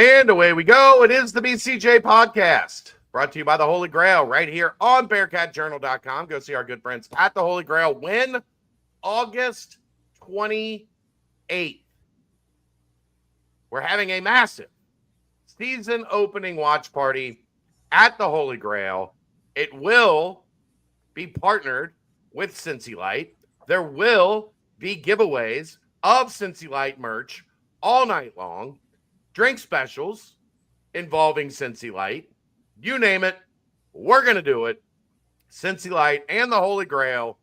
And away we go. It is the BCJ Podcast, brought to you by the Holy Grail, right here on BearcatJournal.com. Go see our good friends at the Holy Grail. Win August 28th. We're having a massive season opening watch party at the Holy Grail. It will be partnered with Cincy Light. There will be giveaways of Cincy Light merch all night long. Drink specials involving Cincy Light. You name it, we're going to do it. Cincy Light and the Holy Grail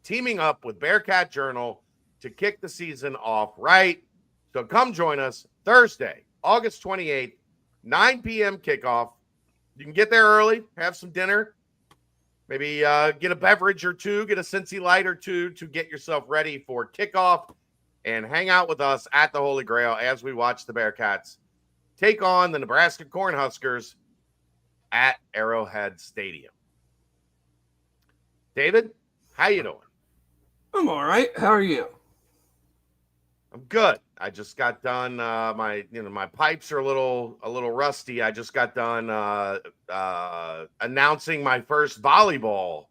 teaming up with Bearcat Journal to kick the season off right. So come join us Thursday, August 28th, 9 p.m. kickoff. You can get there early, have some dinner, maybe get a beverage or two, get a Cincy Light or two to get yourself ready for kickoff. And hang out with us at the Holy Grail as we watch the Bearcats take on the Nebraska Cornhuskers at Arrowhead Stadium. David, how you doing? I'm all right. How are you? I'm good. I just got done. My pipes are a little rusty. I just got done announcing my first volleyball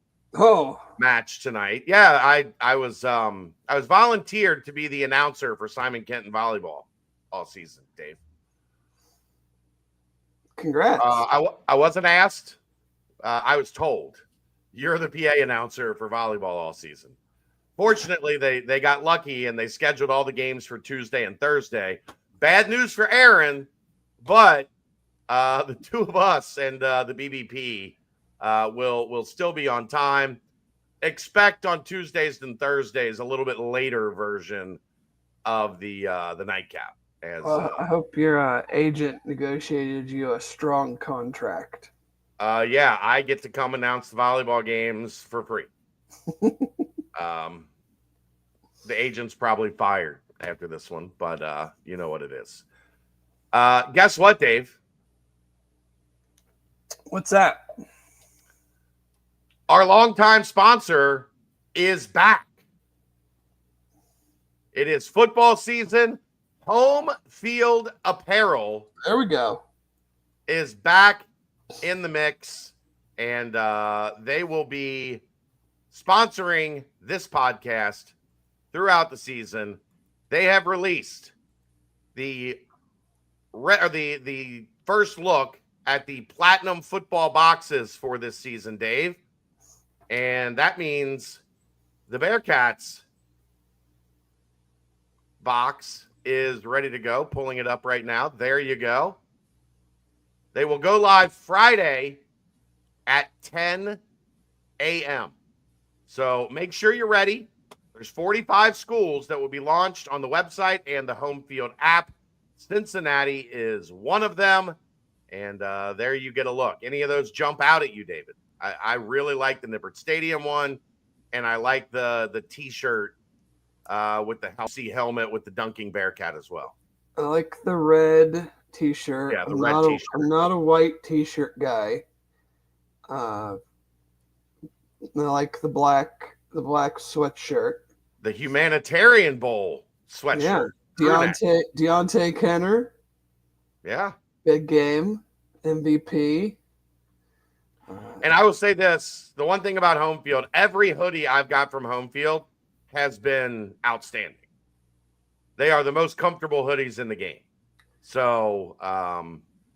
match tonight. Yeah, I was volunteered to be the announcer for Simon Kenton volleyball all season, Dave. Congrats. I wasn't asked. I was told you're the PA announcer for volleyball all season. Fortunately, they got lucky and they scheduled all the games for Tuesday and Thursday. Bad news for Aaron, but the two of us and the BBP will still be on time. Expect on Tuesdays and Thursdays a little bit later version of the nightcap. I hope your agent negotiated you a strong contract. Yeah, I get to come announce the volleyball games for free. The agent's probably fired after this one, but you know what it is. Guess what, Dave? What's that? Our longtime sponsor is back. It is football season. Homefield Apparel. There we go. Is back in the mix, and they will be sponsoring this podcast throughout the season. They have released the first look at the platinum football boxes for this season, Dave. And that means the Bearcats box is ready to go. Pulling it up right now. There you go. They will go live Friday at 10 a.m. So make sure you're ready. There's 45 schools that will be launched on the website and the Homefield app. Cincinnati is one of them. And there you get a look. Any of those jump out at you, David? I really like the Nippert Stadium one, and I like the T-shirt with the helmet with the dunking Bearcat as well. I like the red T-shirt. Yeah, red T-shirt. I'm not a white T-shirt guy. I like the black sweatshirt. The Humanitarian Bowl sweatshirt. Yeah, Deontay Kenner. Yeah. Big game. MVP. And I will say this, the one thing about Homefield, every hoodie I've got from Homefield has been outstanding. They are the most comfortable hoodies in the game. So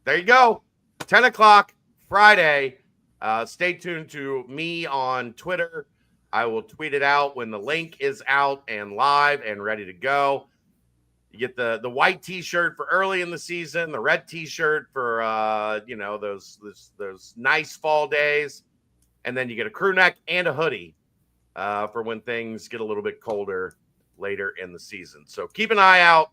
there you go. 10 o'clock Friday. Stay tuned to me on Twitter. I will tweet it out when the link is out and live and ready to go. You get the white T-shirt for early in the season, the red T-shirt for those nice fall days, and then you get a crew neck and a hoodie for when things get a little bit colder later in the season. So keep an eye out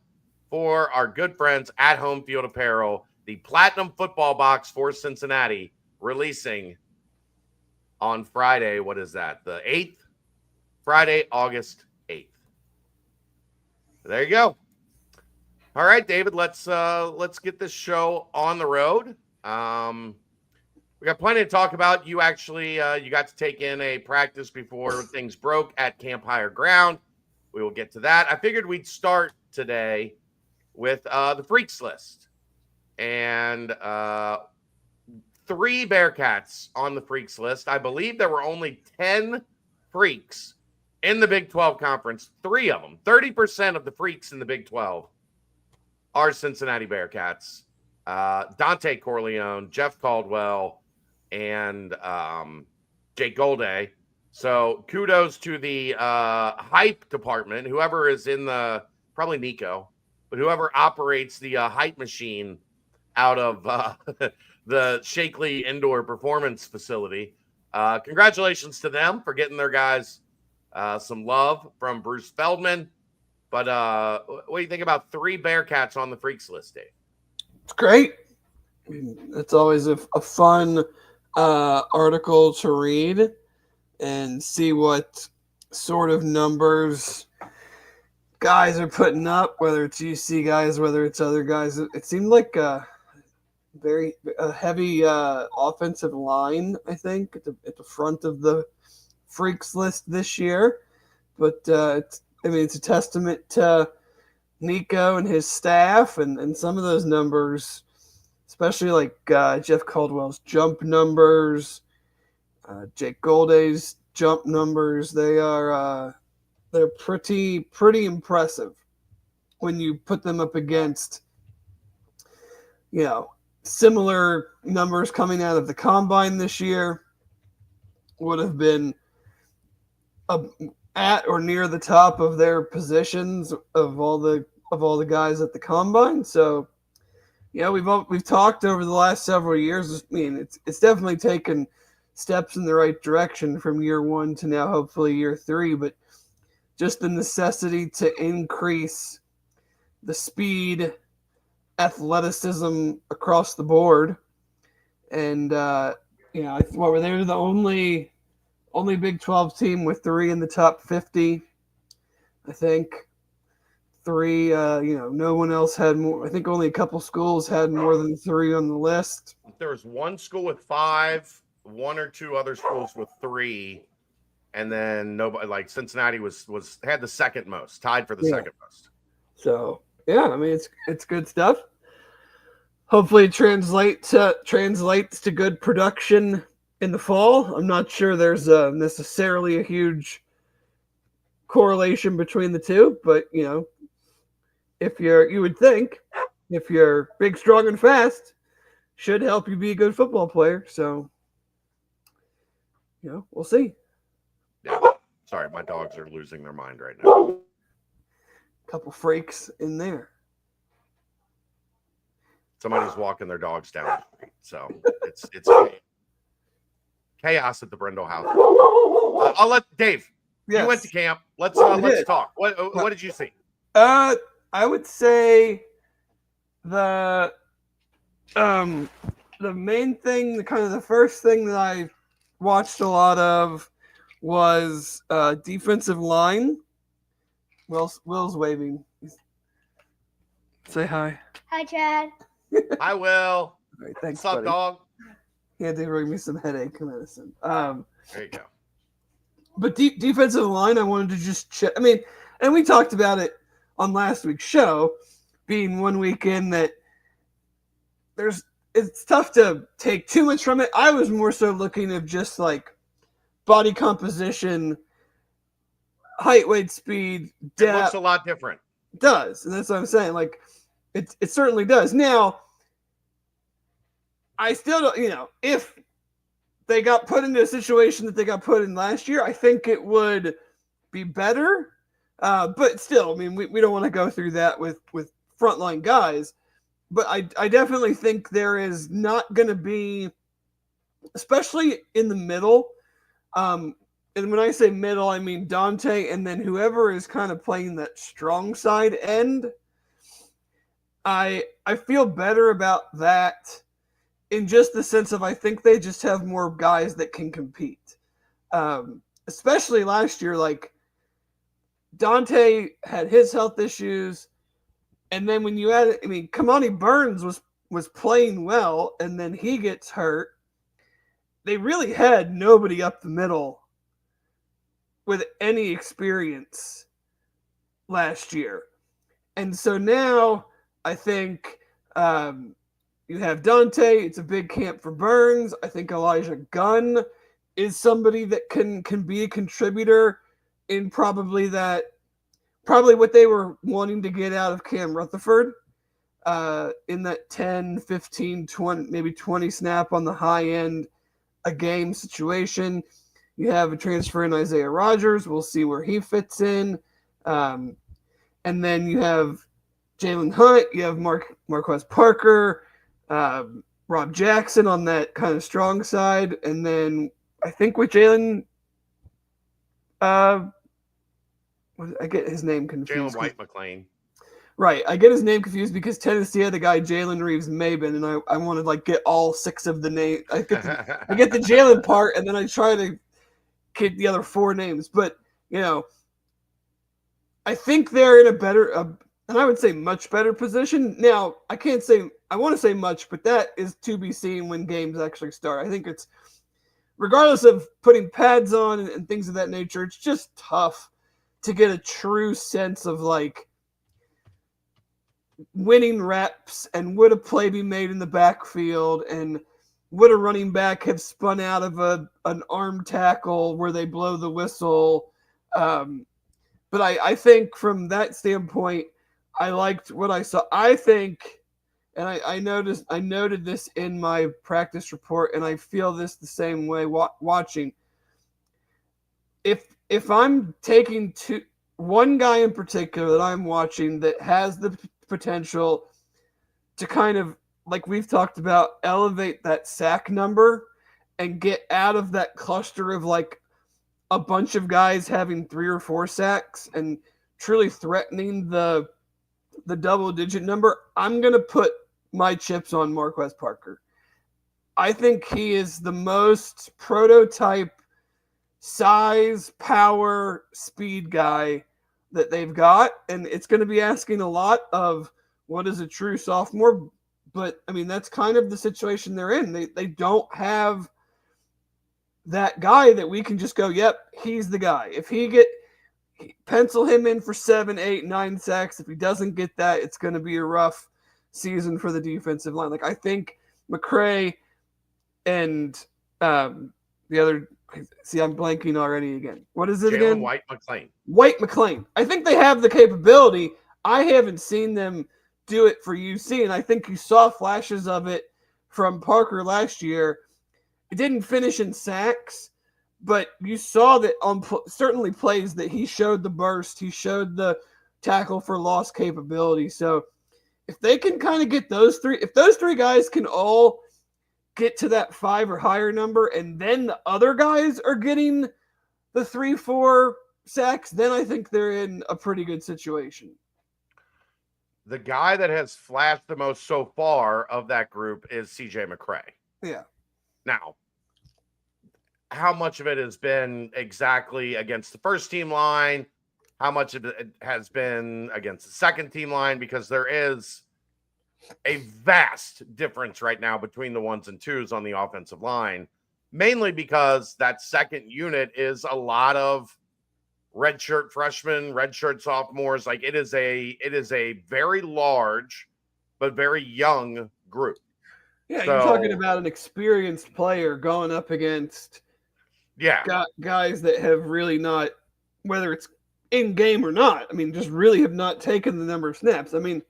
for our good friends at Homefield Apparel, the Platinum Football Box for Cincinnati, releasing on Friday. What is that? The 8th? Friday, August 8th. There you go. All right, David, let's get this show on the road. We got plenty to talk about. You actually you got to take in a practice before things broke at Camp Higher Ground. We will get to that. I figured we'd start today with the Freaks List. and 3 Bearcats on the Freaks list. I believe there were only 10 Freaks in the Big 12 conference. 3 of them, 30% of the Freaks in the Big 12 are Cincinnati Bearcats. Dante Corleone, Jeff Caldwell, and Jake Golday. So kudos to the hype department, whoever is in the, probably Nico, but whoever operates the hype machine out of the Shakely Indoor Performance Facility. Congratulations to them for getting their guys some love from Bruce Feldman. But what do you think about 3 Bearcats on the Freaks list, Dave? It's great. It's always a fun article to read and see what sort of numbers guys are putting up, whether it's UC guys, whether it's other guys. It seemed like a heavy offensive line, I think, at the front of the Freaks list this year. But it's a testament to Nico and his staff, and some of those numbers, especially like Jeff Caldwell's jump numbers, Jake Golday's jump numbers, they're pretty impressive when you put them up against, similar numbers coming out of the combine this year. Would have been at or near the top of their positions of all the guys at the combine. So we've talked over the last several years. I mean, it's definitely taken steps in the right direction from year 1 to now hopefully year 3, but just the necessity to increase the speed, athleticism across the board. And what were they the only Big 12 team with 3 in the top 50, I think. 3, no one else had more. I think only a couple schools had more than 3 on the list. There was one school with 5, 1 or 2 other schools with 3, and then nobody, like Cincinnati had the second most, tied for the second most. So it's good stuff. Hopefully it translates to good production in the fall. I'm not sure there's necessarily a huge correlation between the two, but you would think if you're big, strong, and fast, should help you be a good football player. So we'll see. Yeah. Sorry, my dogs are losing their mind right now. Couple freaks in there. Somebody's walking their dogs down the street, so it's chaos at the Brendel house. I'll let Dave. Yes. You went to camp. Let's talk. What did you see? I would say the main thing, the first thing that I watched a lot of was defensive line. Will's waving. Say hi. Hi, Chad. I will. All right, thanks, what's up, dog? He had to bring me some headache medicine. There you go. But defensive line, I wanted to just check. I mean, and we talked about it on last week's show, being 1 week in, that it's tough to take too much from it. I was more so looking at just like body composition, height, weight, speed, depth. It looks a lot different. It does, and that's what I'm saying. Like, it certainly does. Now, I still don't, if they got put into a situation that they got put in last year, I think it would be better. But still, I mean, we don't want to go through that with frontline guys. But I definitely think there is not going to be, especially in the middle. And when I say middle, I mean Dante and then whoever is kind of playing that strong side end. I feel better about that in just the sense of I think they just have more guys that can compete. Especially last year, like Dante had his health issues. And then when you add, Kamani Burns was playing well, and then he gets hurt. They really had nobody up the middle with any experience last year. And so now I think You have Dante. It's a big camp for Burns. I think Elijah Gunn is somebody that can be a contributor in probably what they were wanting to get out of Cam Rutherford in that 10, 15, 20, maybe 20 snap on the high end a game situation. You have a transfer in Isaiah Rogers. We'll see where he fits in. And then you have Jalen Hunt. You have Marquaze Parker, Rob Jackson on that kind of strong side. And then I think with Jalen, I get his name confused. Jalen White McLean. Right. I get his name confused because Tennessee had the guy Jalen Reeves Maben, and I want to get all 6 of the names. I get the Jalen part, and then I try to get the other 4 names. But, I think they're in a better, and I would say much better position. Now, I want to say much, but that is to be seen when games actually start. I think it's, regardless of putting pads on and things of that nature, it's just tough to get a true sense of winning reps and would a play be made in the backfield and would a running back have spun out of an arm tackle where they blow the whistle. But I think from that standpoint, I liked what I saw. I think, and I noted this in my practice report, and I feel this the same way watching. If I'm taking one guy in particular that I'm watching that has the potential to kind of, like we've talked about, elevate that sack number and get out of that cluster of a bunch of guys having 3 or 4 sacks and truly threatening the double-digit number, I'm going to put my chips on Marquaze Parker. I think he is the most prototype size, power, speed guy that they've got, and it's going to be asking a lot of what is a true sophomore, but I mean that's kind of the situation they're in. They don't have that guy that we can just go, yep, he's the guy. If pencil him in for 7, 8, 9 sacks. If he doesn't get that, it's going to be a rough season for the defensive line. I think McCray and the other. See, I'm blanking already again. What is it again? White McLean. White McLean. I think they have the capability. I haven't seen them do it for UC, and I think you saw flashes of it from Parker last year. It didn't finish in sacks, but you saw that on certainly plays that he showed the burst. He showed the tackle for loss capability. So if they can kind of get those 3, if those 3 guys can all get to that 5 or higher number, and then the other guys are getting the 3, 4 sacks, then I think they're in a pretty good situation. The guy that has flashed the most so far of that group is CJ McCray. Yeah. Now, how much of it has been exactly against the first team line? How much of it has been against the second team line? Because there is a vast difference right now between the 1s and 2s on the offensive line, mainly because that second unit is a lot of redshirt freshmen, redshirt sophomores. It is a very large but very young group. Yeah, you're talking about an experienced player going up against guys that have really not, whether it's in game or not, I mean, just really have not taken the number of snaps. I mean,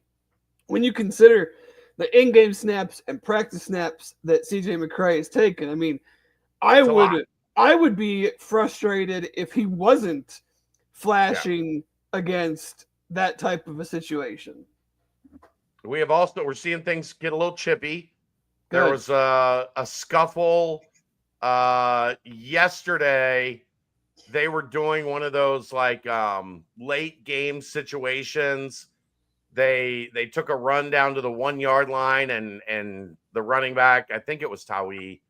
when you consider the in-game snaps and practice snaps that CJ McCray has taken, I mean, I would be frustrated if he wasn't flashing against that type of a situation. We're seeing things get a little chippy. There was a scuffle yesterday. They were doing one of those late game situations. They took a run down to the 1-yard line, and the running back, I think it was Tawi,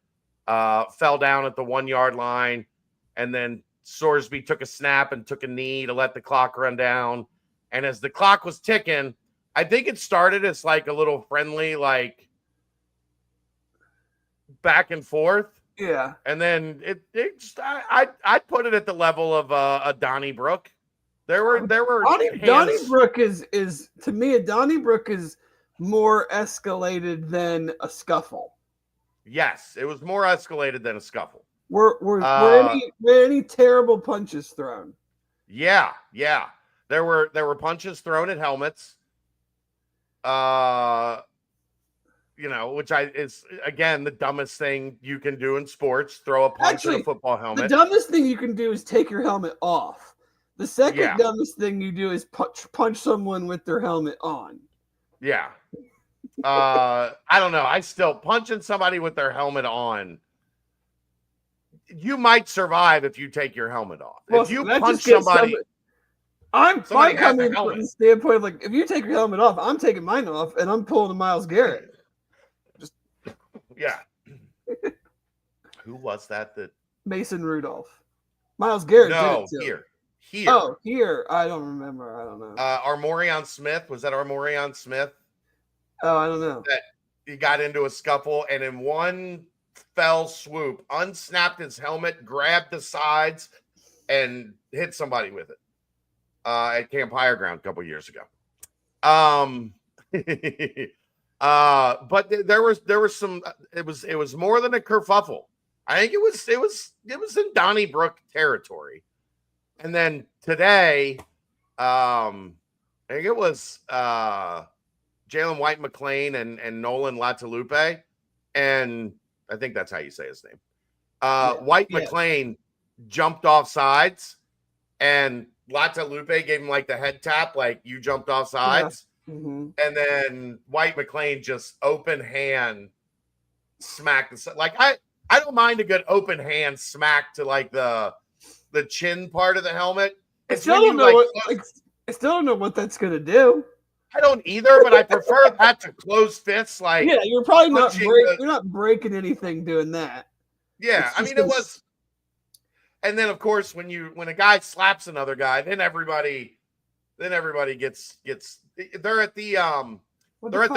fell down at the 1-yard line, and then Sorsby took a snap and took a knee to let the clock run down. And as the clock was ticking, I think it started as a little friendly, back and forth. Yeah. And then I'd put it at the level of a Donnybrook. There were Donnybrook is to me, Donnybrook is more escalated than a scuffle? Yes, it was more escalated than a scuffle. Were any terrible punches thrown? Yeah. There were punches thrown at helmets. Which is again the dumbest thing you can do in sports. Throw a punch at a football helmet. The dumbest thing you can do is take your helmet off. The second dumbest thing you do is punch someone with their helmet on. Yeah. I don't know. I still punching somebody with their helmet on. You might survive if you take your helmet off. Well, if you punch somebody, I'm coming from the standpoint of like, if you take your helmet off, I'm taking mine off and I'm pulling a Myles Garrett. Yeah. Who was that? Mason Rudolph. Myles Garrett. No, did it too. Here. Oh, here. I don't remember. I don't know. Armorion Smith. Was that Armorion Smith? Oh, I don't know. That he got into a scuffle and in one fell swoop, unsnapped his helmet, grabbed the sides, and hit somebody with it at Camp Higher Ground a couple years ago. But there was some. It was more than a kerfuffle. I think it was in Donnybrook territory. And then today, I think it was Jalen White McClain and Nolan Latalupe, and I think that's how you say his name. White McClain jumped off sides, and Latalupe gave him like the head tap, like you jumped off sides. Yeah. Mm-hmm. And then White McClain just open hand smacked like I don't mind a good open hand smack to like the chin part of the helmet. I still don't know what that's gonna do. I don't either, but I prefer that to closed fists. Like you're probably you're not breaking anything doing that. Yeah, I mean it was. And then of course when a guy slaps another guy, then everybody gets. They're at the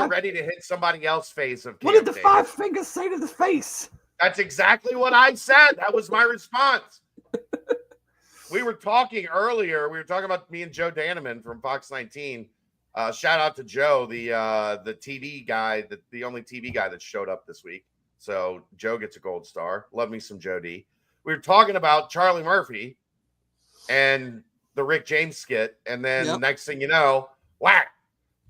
ready to hit somebody else face of. What did the 5 fingers say to the face? That's exactly what I said. That was my response. We were talking earlier. We were talking about me and Joe Daneman from Fox 19. Shout out to Joe, the TV guy, the only TV guy that showed up this week. So Joe gets a gold star. Love me some Joe D. We were talking about Charlie Murphy and the Rick James skit, and then the next thing you know, whack!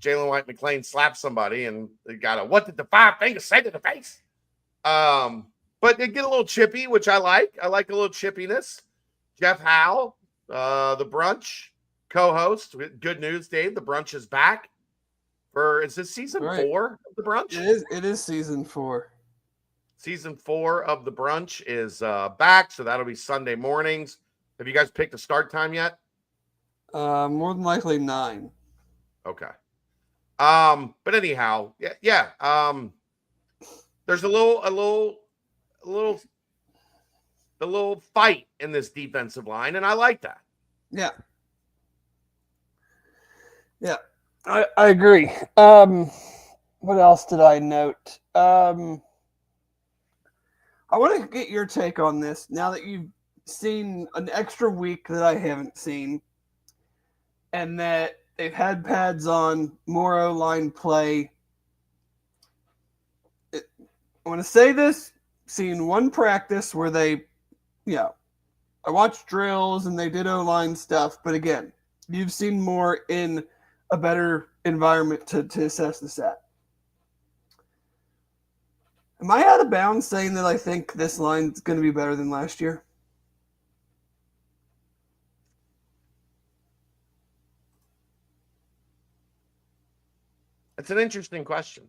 Jalen White McClain slapped somebody, and they got a what did the 5 fingers say to the face? But they get a little chippy, which I like. I like a little chippiness. Jeff Howe, the brunch co-host. Good news, Dave. The brunch is back. Is this season 4 of the brunch? It is season 4. Season 4 of the brunch is back, so that'll be Sunday mornings. Have you guys picked a start time yet? More than likely 9. Okay. But anyhow, yeah. There's a little fight in this defensive line, and I like that. Yeah. Yeah, I agree. What else did I note? I want to get your take on this now that you've seen an extra week that I haven't seen, and that they've had pads on, more O-line play. I want to say this, seeing one practice where they, I watched drills and they did O-line stuff, but again, you've seen more in a better environment to assess this at. Am I out of bounds saying that I think this line's going to be better than last year? It's an interesting question.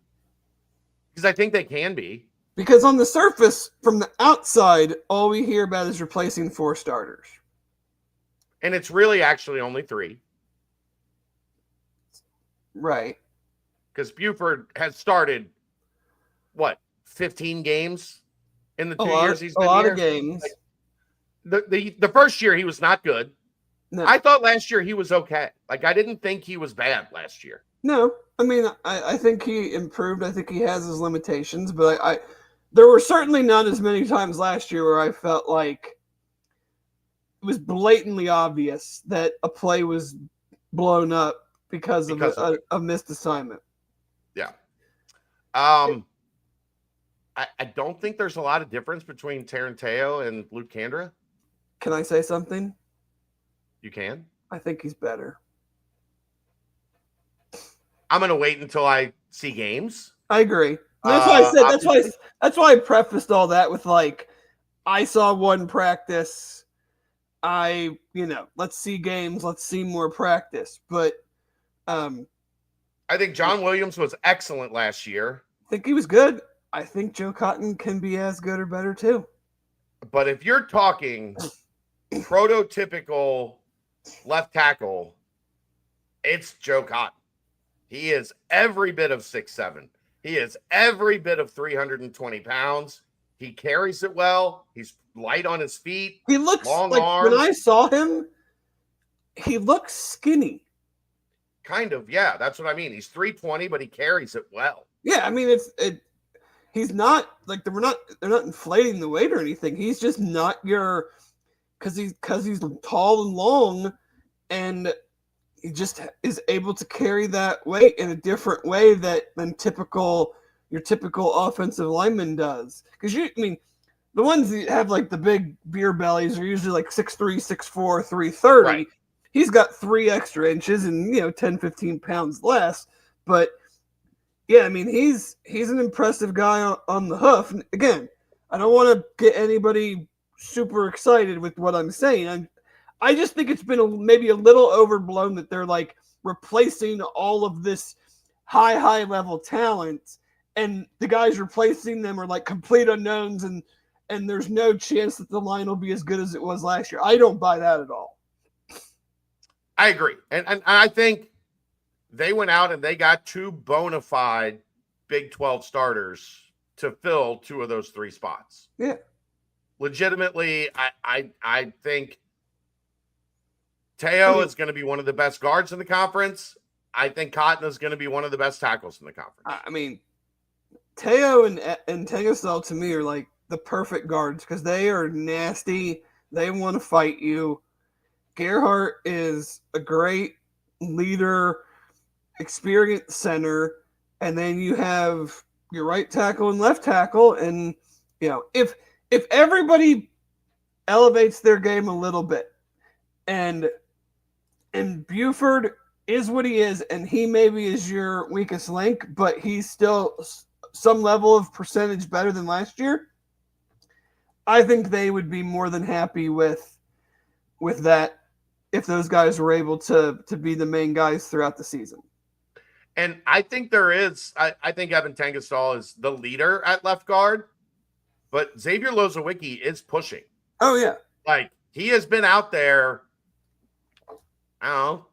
Because I think they can be. Because on the surface, from the outside, all we hear about is replacing 4 starters. And it's really actually only 3. Right. Because Buford has started, 15 games in the 2 years he's been here? A lot of games. The first year he was not good. No. I thought last year he was okay. I didn't think he was bad last year. No. I mean, I think he improved. I think he has his limitations. But there were certainly not as many times last year where I felt like it was blatantly obvious that a play was blown up because of a missed assignment. Yeah. I don't think there's a lot of difference between Taranteo and Luke Kandra. Can I say something? You can. I think he's better. I'm going to wait until I see games. I agree. That's why I said. That's why I prefaced all that with like, I saw one practice. Let's see games. Let's see more practice. But I think John Williams was excellent last year. I think he was good. I think Joe Cotton can be as good or better too. But if you're talking prototypical left tackle, it's Joe Cotton. He is every bit of 6'7". He is every bit of 320 pounds. He carries it well. He's light on his feet. He looks long like arms. When I saw him, he looks skinny. Kind of, yeah. That's what I mean. He's 320, but he carries it well. Yeah, I mean he's not like they're not inflating the weight or anything. He's just not because he's tall and long, and he just is able to carry that weight in a different way than your typical offensive lineman does. Because the ones that have like the big beer bellies are usually like 6'3", 6'4", 330. Right. He's got 3 extra inches and 10, 15 pounds less. But yeah, I mean he's an impressive guy on the hoof. And again, I don't want to get anybody super excited with what I'm saying. I just think it's been maybe a little overblown that they're like replacing all of this high level talent, and the guys replacing them are like complete unknowns, and there's no chance that the line will be as good as it was last year. I don't buy that at all. I agree. And I think they went out and they got 2 bona fide Big 12 starters to fill 2 of those 3 spots. Yeah. Legitimately, I think Teo is going to be one of the best guards in the conference. I think Cotton is going to be one of the best tackles in the conference. I mean, Teo and Tengasel to me are like the perfect guards because they are nasty. They want to fight you. Gerhardt is a great leader, experienced center, and then you have your right tackle and left tackle. And if everybody elevates their game a little bit, and Buford is what he is, and he maybe is your weakest link, but he's still some level of percentage better than last year, I think they would be more than happy with that if those guys were able to be the main guys throughout the season. And I think I think Evan Tengastal is the leader at left guard, but Xavier Lozowicki is pushing. Oh, yeah. Like, he has been out there, I don't know,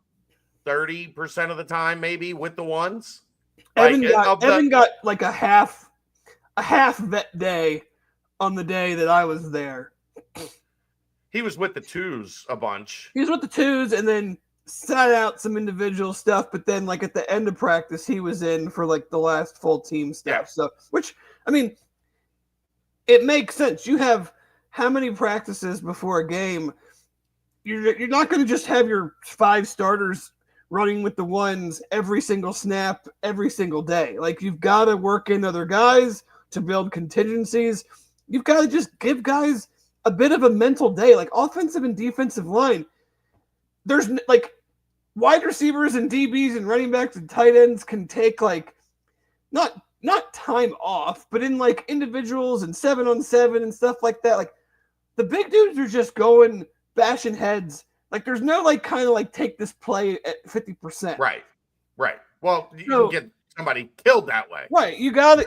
30% of the time maybe with the ones. Evan got like a half vet day on the day that I was there. He was with the 2s a bunch. He was with the 2s and then sat out some individual stuff, but then like at the end of practice, he was in for like the last full team stuff. Yeah. So, which, I mean, it makes sense. You have how many practices before a game? You're not going to just have your 5 starters running with the 1s every single snap, every single day. Like, you've got to work in other guys to build contingencies. You've got to just give guys a bit of a mental day, like offensive and defensive line. There's like wide receivers and DBs and running backs and tight ends can take like not time off, but in like individuals and 7-on-7 and stuff like that. Like the big dudes are just going bashing heads. Like there's no like kind of like take this play at 50%. Right. Well, you can get somebody killed that way. Right. You gotta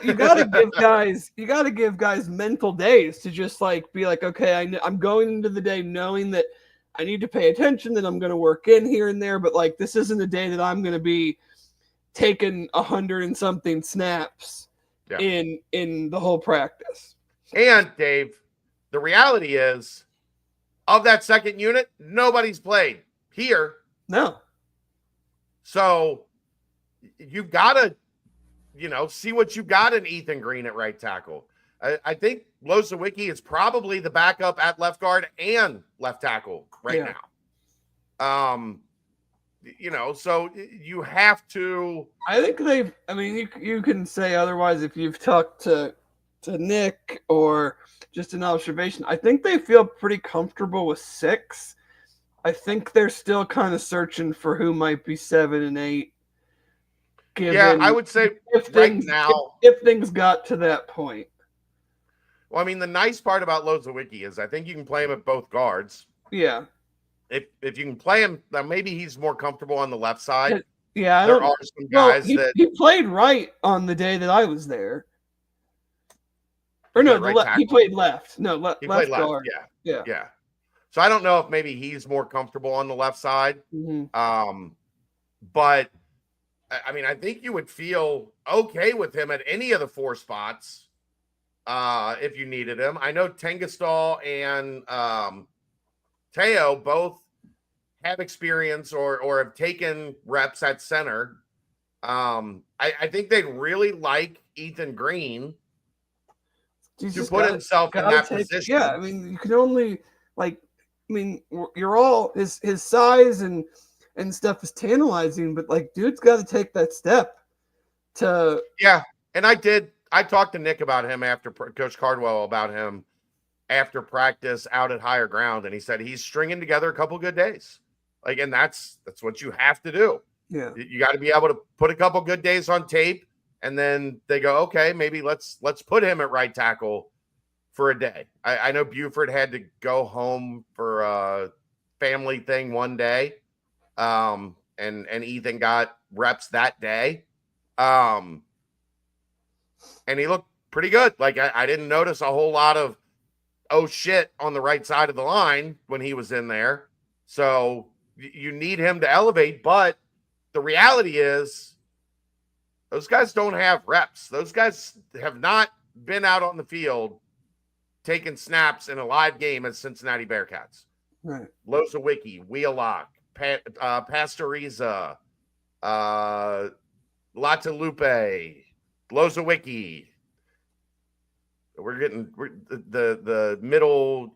give guys mental days to just like be like, okay, I'm going into the day knowing that I need to pay attention, that I'm going to work in here and there, but like this isn't a day that I'm going to be taking 100 and something snaps in the whole practice. And Dave, the reality is, of that second unit, nobody's played here. No. So you've got to, see what you got in Ethan Green at right tackle. I think Lozowicki is probably the backup at left guard and left tackle right now. so you have to. I think they've. I mean, you can say otherwise if you've talked to Nick or just an observation. I think they feel pretty comfortable with 6. I think they're still kind of searching for who might be 7 and 8. I would say if things got to that point. Well, I mean, the nice part about Lozowicki is I think you can play him at both guards. Yeah. If you can play him, maybe he's more comfortable on the left side. Yeah, there are some guys that he played right on the day that I was there. Or no, he played left. No, left guard. Yeah. So I don't know if maybe he's more comfortable on the left side. Mm-hmm. But I mean, I think you would feel okay with him at any of the 4 spots if you needed him. I know Tengastal and Teo both have experience or have taken reps at center. I think they'd really like Ethan Green to put himself in that position. Yeah, I mean, you can only you're all his size and stuff is tantalizing, but dude's got to take that step to. Yeah, and I talked to Nick about him after Coach Caldwell about him after practice out at Higher Ground, and he said he's stringing together a couple good days. And that's what you have to do. Yeah, you got to be able to put a couple good days on tape, and then they go, okay, maybe let's put him at right tackle for a day. I know Buford had to go home for a family thing one day, and Ethan got reps that day, and he looked pretty good. I didn't notice a whole lot of oh shit on the right side of the line when he was in there. So you need him to elevate, but the reality is those guys don't have reps. Those guys have not been out on the field taking snaps in a live game as Cincinnati Bearcats. Right. Lozowicki, Wheelock, Pastoriza, Latalupe, Lozowicki. We're getting the Middle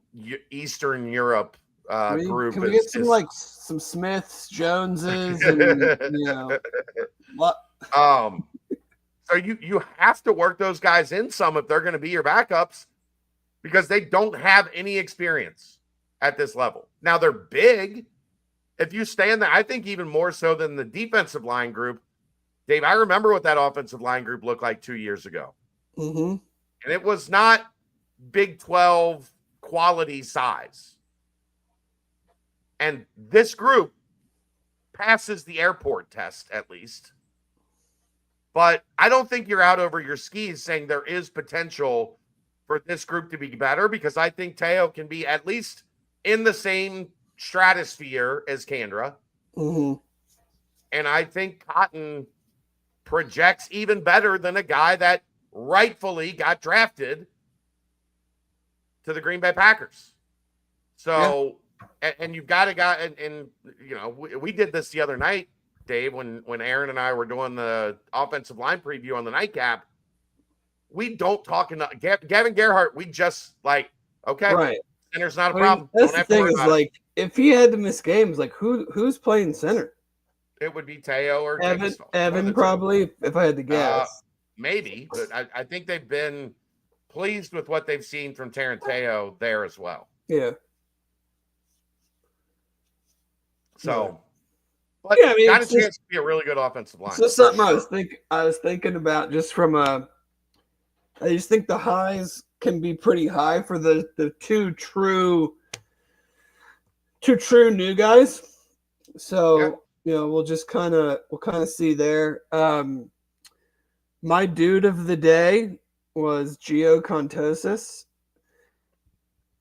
Eastern Europe group. Can we get some Smiths, Joneses, and what? So you have to work those guys in some if they're going to be your backups because they don't have any experience at this level. Now they're big. If you stay in there, I think even more so than the defensive line group. Dave, I remember what that offensive line group looked like 2 years ago. Mm-hmm. And it was not Big 12 quality size. And this group passes the airport test at least. But I don't think you're out over your skis saying there is potential for this group to be better because I think Teo can be at least in the same stratosphere as Kandra. Mm-hmm. And I think Cotton projects even better than a guy that rightfully got drafted to the Green Bay Packers. So, and you've got a guy, and we did this the other night, Dave, when Aaron and I were doing the offensive line preview on the nightcap. We don't talk enough. Gavin Gerhardt, we just okay, right. Center's not a problem. That's the thing is if he had to miss games, who's playing center? It would be Teo or Evan probably, if I had to guess. Maybe, but I think they've been pleased with what they've seen from Taranteo there as well. Yeah. So, but got a chance to be a really good offensive line. So something I was thinking about just from I just think the highs can be pretty high for the two true new guys. So we'll kind of see there. My dude of the day was Kontosis.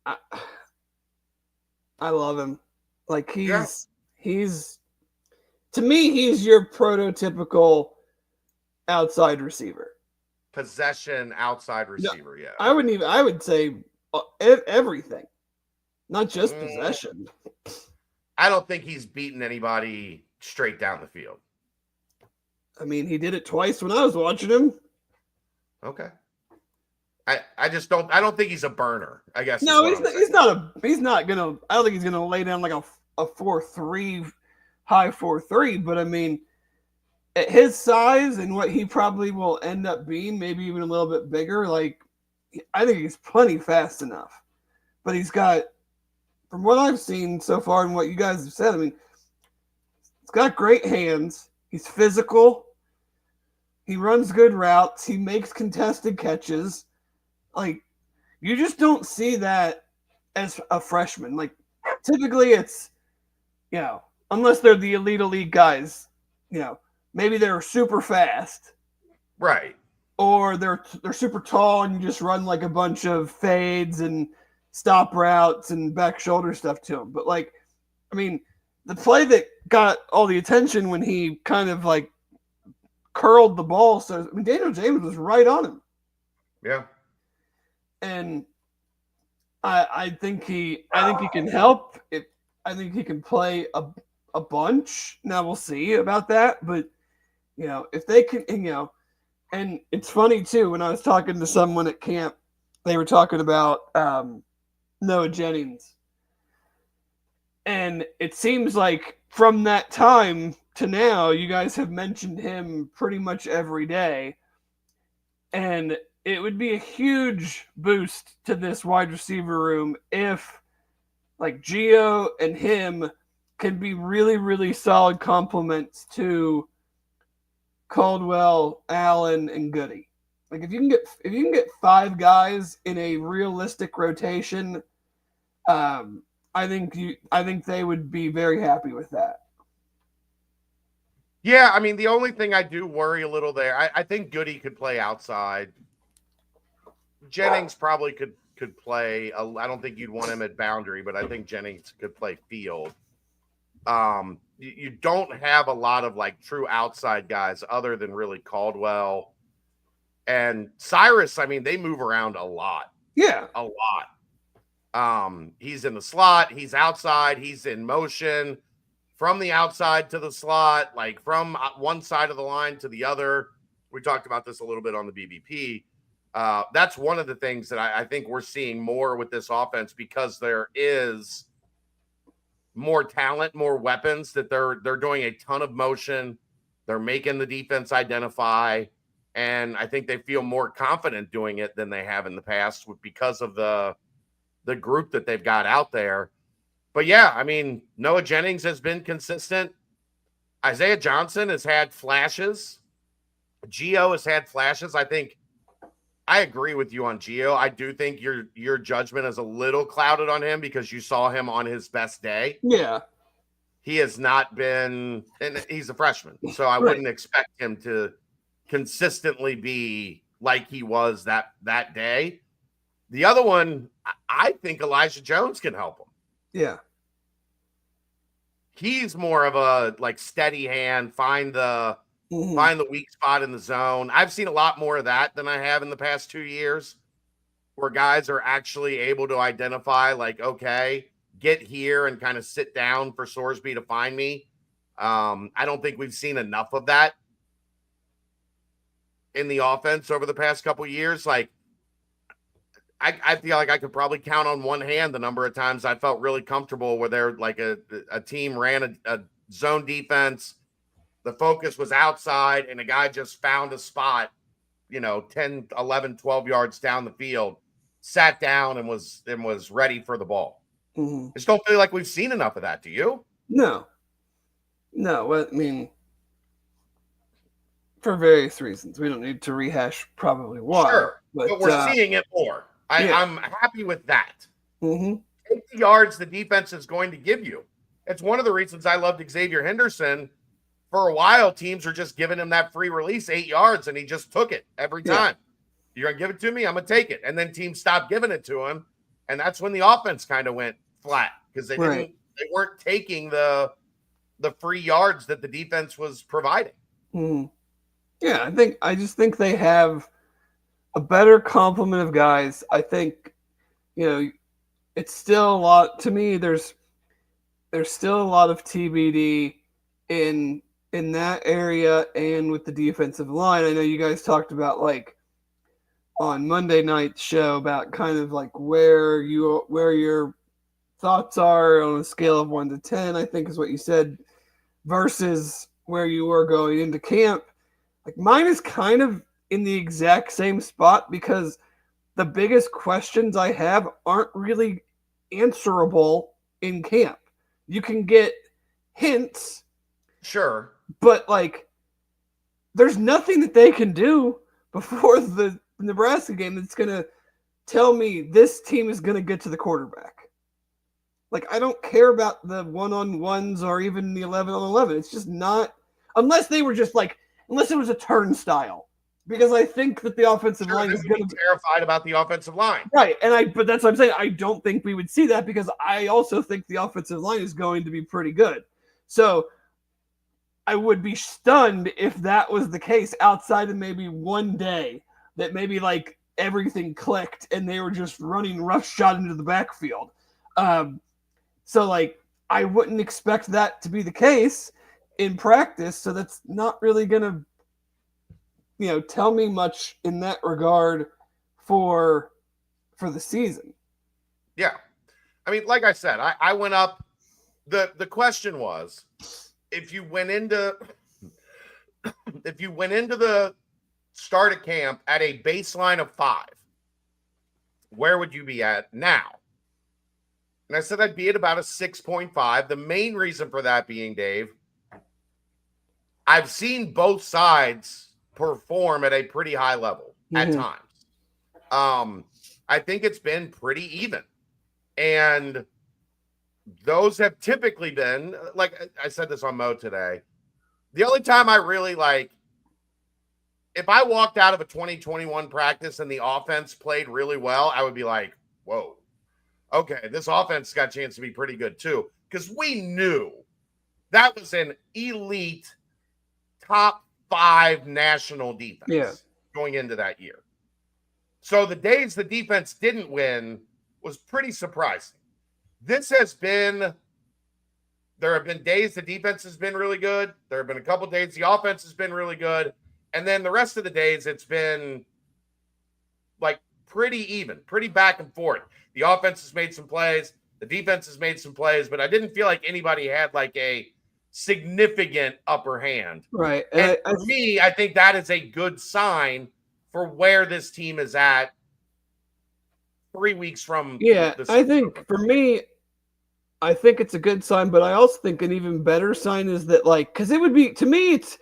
I love him. He's to me, he's your prototypical outside receiver. Possession outside receiver, yeah. I would say everything. Not just possession. I don't think he's beaten anybody straight down the field. I mean, he did it twice when I was watching him. Okay. I don't think he's a burner, I guess. No, he's not I don't think he's gonna lay down like a 4-3 high 4.3, but I mean, at his size and what he probably will end up being, maybe even a little bit bigger, like, I think he's plenty fast enough. But he's got, from what I've seen so far and what you guys have said, I mean, he's got great hands. He's physical. He runs good routes. He makes contested catches. Like, you just don't see that as a freshman. Like, typically it's, unless they're the elite guys, maybe they're super fast. Right. Or they're super tall and you just run like a bunch of fades and stop routes and back shoulder stuff to them. But, like, I mean, the play that got all the attention when he kind of, like, curled the ball. So, I mean, Daniel James was right on him. Yeah. And I think he can help. I think he can play a bunch. Now we'll see about that. But, if they can, and it's funny too, when I was talking to someone at camp, they were talking about Noah Jennings. And it seems like from that time to now, you guys have mentioned him pretty much every day. And it would be a huge boost to this wide receiver room if, like, Gio and him can be really, really solid complements to Caldwell, Allen, and Goody. Like, if you can get 5 guys in a realistic rotation, I think they would be very happy with that. Yeah, I mean, the only thing I do worry a little there, I think Goody could play outside. Jennings probably could play. I don't think you'd want him at boundary, but I think Jennings could play field. You don't have a lot of, like, true outside guys other than really Caldwell and Cyrus. I mean, they move around a lot. Yeah, a lot. He's in the slot. He's outside. He's in motion from the outside to the slot, like from one side of the line to the other. We talked about this a little bit on the BBP. That's one of the things that I think we're seeing more with this offense, because there is more talent, more weapons, that they're doing a ton of motion. They're making the defense identify, and I think they feel more confident doing it than they have in the past because of the group that they've got out there. But yeah, I mean, Noah Jennings has been consistent. Isaiah Johnson has had flashes. Gio has had flashes. I think I agree with you on Gio. I do think your judgment is a little clouded on him because you saw him on his best day. Yeah. He has not been, and he's a freshman, so I wouldn't expect him to consistently be like he was that day. The other one, I think Elijah Jones can help him. Yeah. He's more of a, like, steady hand, find the weak spot in the zone. I've seen a lot more of that than I have in the past 2 years, where guys are actually able to identify, like, okay, get here and kind of sit down for Sorsby to find me. I don't think we've seen enough of that in the offense over the past couple of years. Like, I feel like I could probably count on one hand the number of times I felt really comfortable where they're like a team ran a zone defense. The focus was outside and a guy just found a spot, 10, 11, 12 yards down the field, sat down and was ready for the ball. Mm-hmm. I just don't feel like we've seen enough of that. Do you? No. I mean, for various reasons. We don't need to rehash probably why. Sure, but we're seeing it more. I'm happy with that. Mm-hmm. Take the yards the defense is going to give you. It's one of the reasons I loved Xavier Henderson. For a while, teams were just giving him that free release 8 yards, and he just took it every time. You're going to give it to me? I'm going to take it. And then teams stopped giving it to him, and that's when the offense kind of went flat because they weren't taking the free yards that the defense was providing. Mm-hmm. Yeah, I just think they have a better complement of guys. I think, it's still a lot to me. There's still a lot of TBD in that area and with the defensive line. I know you guys talked about, like, on Monday night's show about kind of like where your thoughts are on a scale of 1 to 10, I think is what you said. versus where you were going into camp. Like mine is kind of in the exact same spot because the biggest questions I have aren't really answerable in camp. You can get hints. Sure. But like there's nothing that they can do before the Nebraska game that's going to tell me this team is going to get to the quarterback. Like, I don't care about the one-on-ones or even the 11-on-11. It's just not – unless they were just like – unless it was a turnstile. Because I think that the offensive line is going to be terrified about the offensive line. Right, but that's what I'm saying. I don't think we would see that because I also think the offensive line is going to be pretty good. So – I would be stunned if that was the case outside of maybe one day that maybe like everything clicked and they were just running roughshod into the backfield. So like I wouldn't expect that to be the case in practice. So that's not really going to, tell me much in that regard for the season. Yeah. I mean, like I said, I went up. The question was, if you went into the start of camp at a baseline of 5, where would you be at now? And I said I'd be at about a 6.5. The main reason for that being, Dave, I've seen both sides perform at a pretty high level at times. I think it's been pretty even. And those have typically been, like I said this on Mo today, the only time I really if I walked out of a 2021 practice and the offense played really well, I would be like, whoa, okay, this offense got a chance to be pretty good too. Because we knew that was an elite top 5 national defense going into that year. So the days the defense didn't win was pretty surprising. There have been days the defense has been really good. There have been a couple days the offense has been really good. And then the rest of the days it's been like pretty even, pretty back and forth. The offense has made some plays. The defense has made some plays, but I didn't feel like anybody had like a significant upper hand. Right. And for me, I think that is a good sign for where this team is at 3 weeks from. I think for me, I think it's a good sign, but I also think an even better sign is that because it would be, to me, it's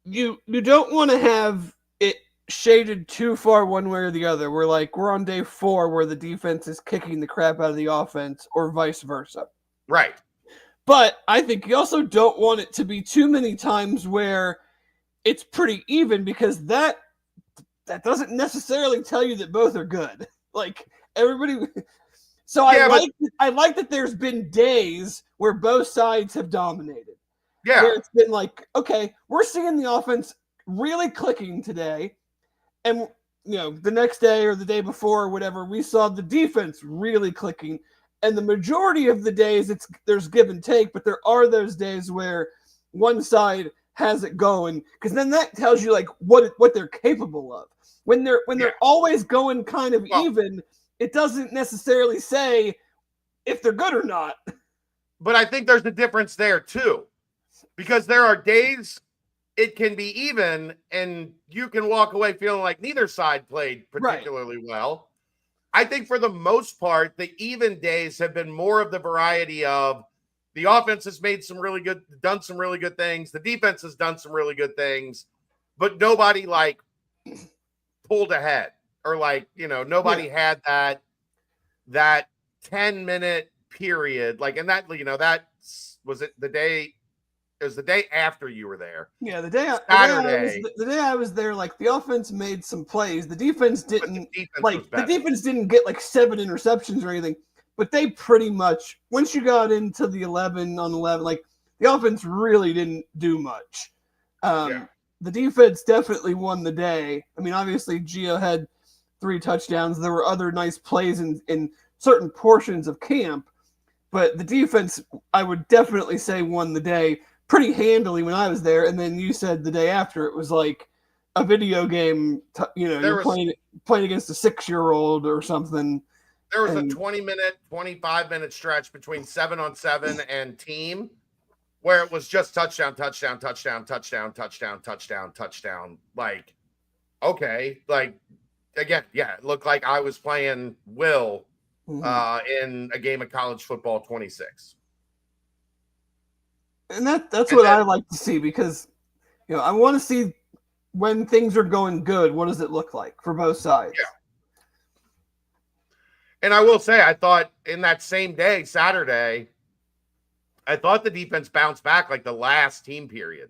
you don't want to have it shaded too far one way or the other. We're on day 4 where the defense is kicking the crap out of the offense or vice versa. Right. But I think you also don't want it to be too many times where it's pretty even because that doesn't necessarily tell you that both are good. Like everybody. So I like that there's been days where both sides have dominated. Yeah. Where it's been like, okay, we're seeing the offense really clicking today. And, the next day or the day before or whatever, we saw the defense really clicking. And the majority of the days there's give and take, but there are those days where one side has it going, because then that tells you what they're capable of. When they're always going kind of even, it doesn't necessarily say if they're good or not. But I think there's a difference there too, because there are days it can be even and you can walk away feeling like neither side played particularly well. I think for the most part, the even days have been more of the variety of the offense has done some really good things. The defense has done some really good things, but nobody pulled ahead or nobody had that 10-minute period. And that, that was it. It was the day after you were there. Yeah. The day I was there, the offense made some plays. The defense didn't the defense didn't get 7 interceptions or anything, but they pretty much, once you got into the 11-on-11, the offense really didn't do much. The defense definitely won the day. I mean, obviously Gio had 3 touchdowns. There were other nice plays in certain portions of camp, but the defense, I would definitely say, won the day pretty handily when I was there. And then you said the day after it was like a video game, you're playing against a 6-year-old or something. There was a 20-minute, 25-minute stretch between 7-on-7 and team where it was just touchdown, touchdown, touchdown, touchdown, touchdown, touchdown, touchdown. Like, okay, like again, yeah, it looked like I was playing Will in a game of college football 26. And that's what I like to see, because I want to see when things are going good, what does it look like for both sides? Yeah. And I will say, I thought in that same day, Saturday, I thought the defense bounced back like the last team period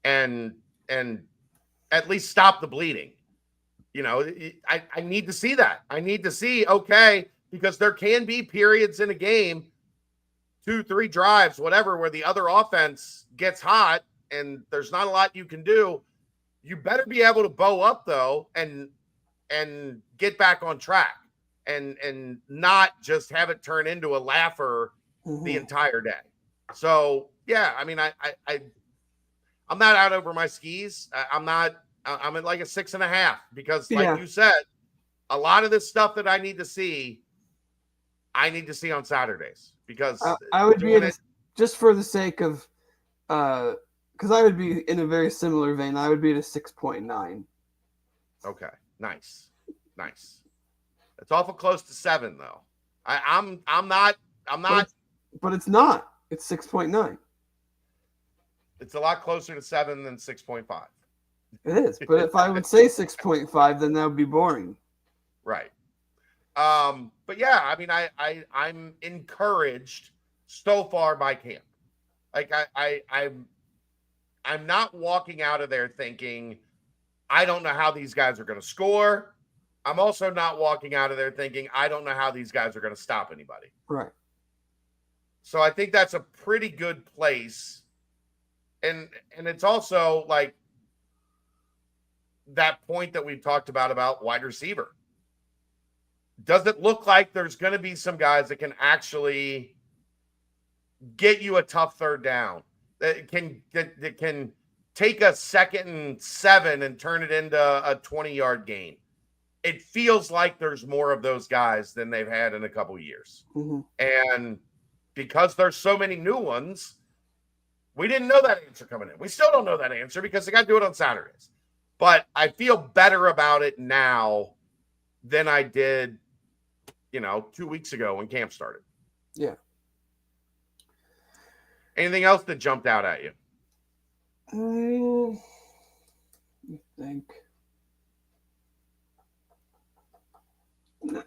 and at least stop the bleeding. I need to see that. I need to see, okay, because there can be periods in a game, 2-3 drives, whatever, where the other offense gets hot and there's not a lot you can do. You better be able to bow up, though, and get back on track and not just have it turn into a laugher the entire day. So, yeah, I mean, I'm not out over my skis. I'm at like a 6.5 because, like you said, a lot of this stuff that I need to see on Saturdays, because I would be just for the sake of because I would be in a very similar vein. I would be at a 6.9. Okay, nice. It's awful close to 7 though. I'm not. But it's not. It's 6.9. It's a lot closer to 7 than 6.5. It is, but if I would say 6.5, then that would be boring. Right. But yeah, I mean, I'm encouraged so far by camp. Like I'm not walking out of there thinking, I don't know how these guys are going to score. I'm also not walking out of there thinking, I don't know how these guys are going to stop anybody. Right. So I think that's a pretty good place. And it's also like that point that we've talked about wide receiver. Does it look like there's going to be some guys that can actually get you a tough third down, that can take a 2nd and 7 and turn it into a 20-yard gain? It feels like there's more of those guys than they've had in a couple of years. And because there's so many new ones, we didn't know that answer coming in. We still don't know that answer because they got to do it on Saturdays. But I feel better about it now than I did, 2 weeks ago when camp started. Yeah. Anything else that jumped out at you? I think.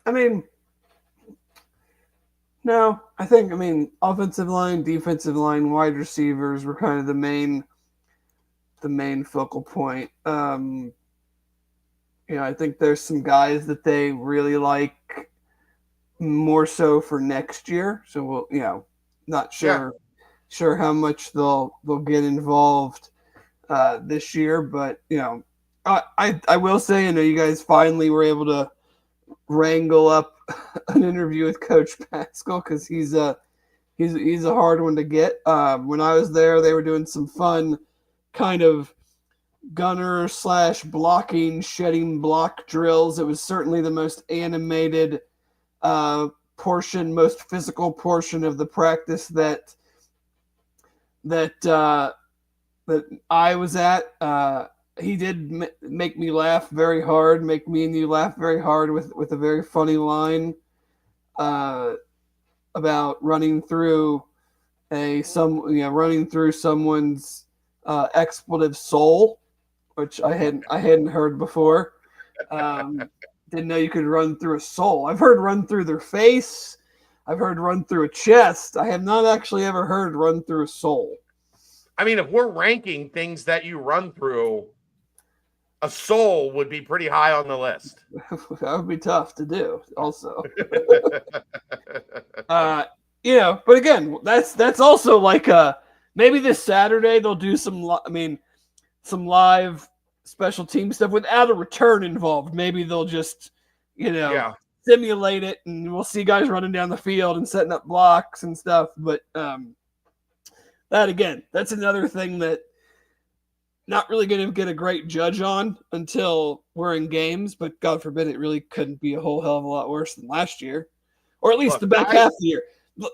I mean, no. I think, offensive line, defensive line, wide receivers were kind of the main focal point. I think there's some guys that they really like more so for next year. So we'll, not sure how much they'll get involved this year, but I will say, you guys finally were able to wrangle up an interview with Coach Pascal, because he's a hard one to get. When I was there, they were doing some fun kind of gunner / blocking, shedding block drills. It was certainly the most animated portion, most physical portion of the practice that I was at. He did make me laugh very hard, make me and you laugh very hard with a very funny line about running through someone's expletive soul, which I hadn't heard before. Didn't know you could run through a soul. I've heard run through their face. I've heard run through a chest. I have not actually ever heard run through a soul. I mean, if we're ranking things that you run through, a soul would be pretty high on the list. That would be tough to do also. But again, that's also like maybe this Saturday they'll do some live special team stuff without a return involved. Maybe they'll just, simulate it, and we'll see guys running down the field and setting up blocks and stuff. But that's another thing that not really going to get a great judge on until we're in games, but God forbid it really couldn't be a whole hell of a lot worse than last year, or at least the back half of the year.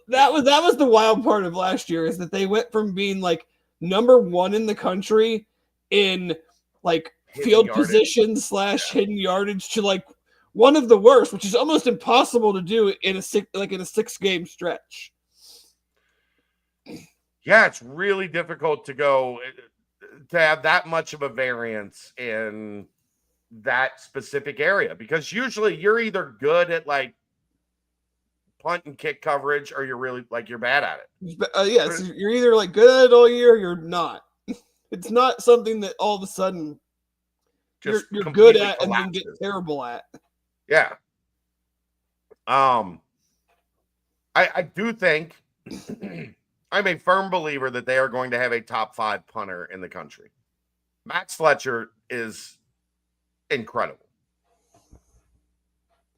That was the wild part of last year, is that they went from being like number 1 in the country in like Hidden field yardage. position / hidden yardage to like one of the worst, which is almost impossible to do in a 6-game stretch. Yeah, it's really difficult to have that much of a variance in that specific area, because usually you're either good at like punt and kick coverage, or you're really like you're bad at it. So you're either like good at it all year or you're not. It's not something that all of a sudden you're good at and then get terrible at. Yeah. I do think I'm a firm believer that they are going to have a top 5 punter in the country. Max Fletcher is incredible.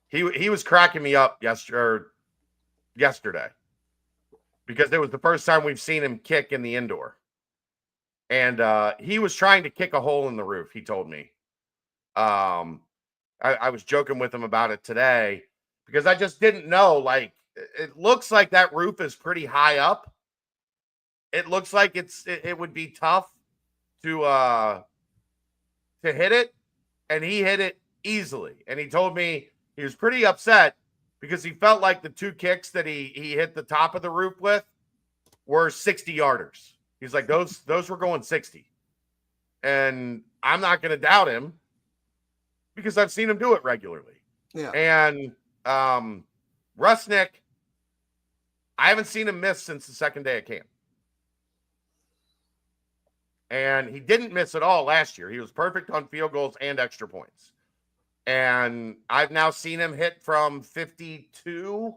He was cracking me up yesterday because it was the first time we've seen him kick in the indoor. And he was trying to kick a hole in the roof, he told me. I was joking with him about it today because I just didn't know. Like, it looks like that roof is pretty high up. It looks like it would be tough to hit it, and he hit it easily. And he told me he was pretty upset because he felt like the 2 kicks that he hit the top of the roof with were 60-yarders. He's like, those were going 60. And I'm not going to doubt him because I've seen him do it regularly. Yeah. And Rusnick, I haven't seen him miss since the second day of camp. And he didn't miss at all last year. He was perfect on field goals and extra points. And I've now seen him hit from 52.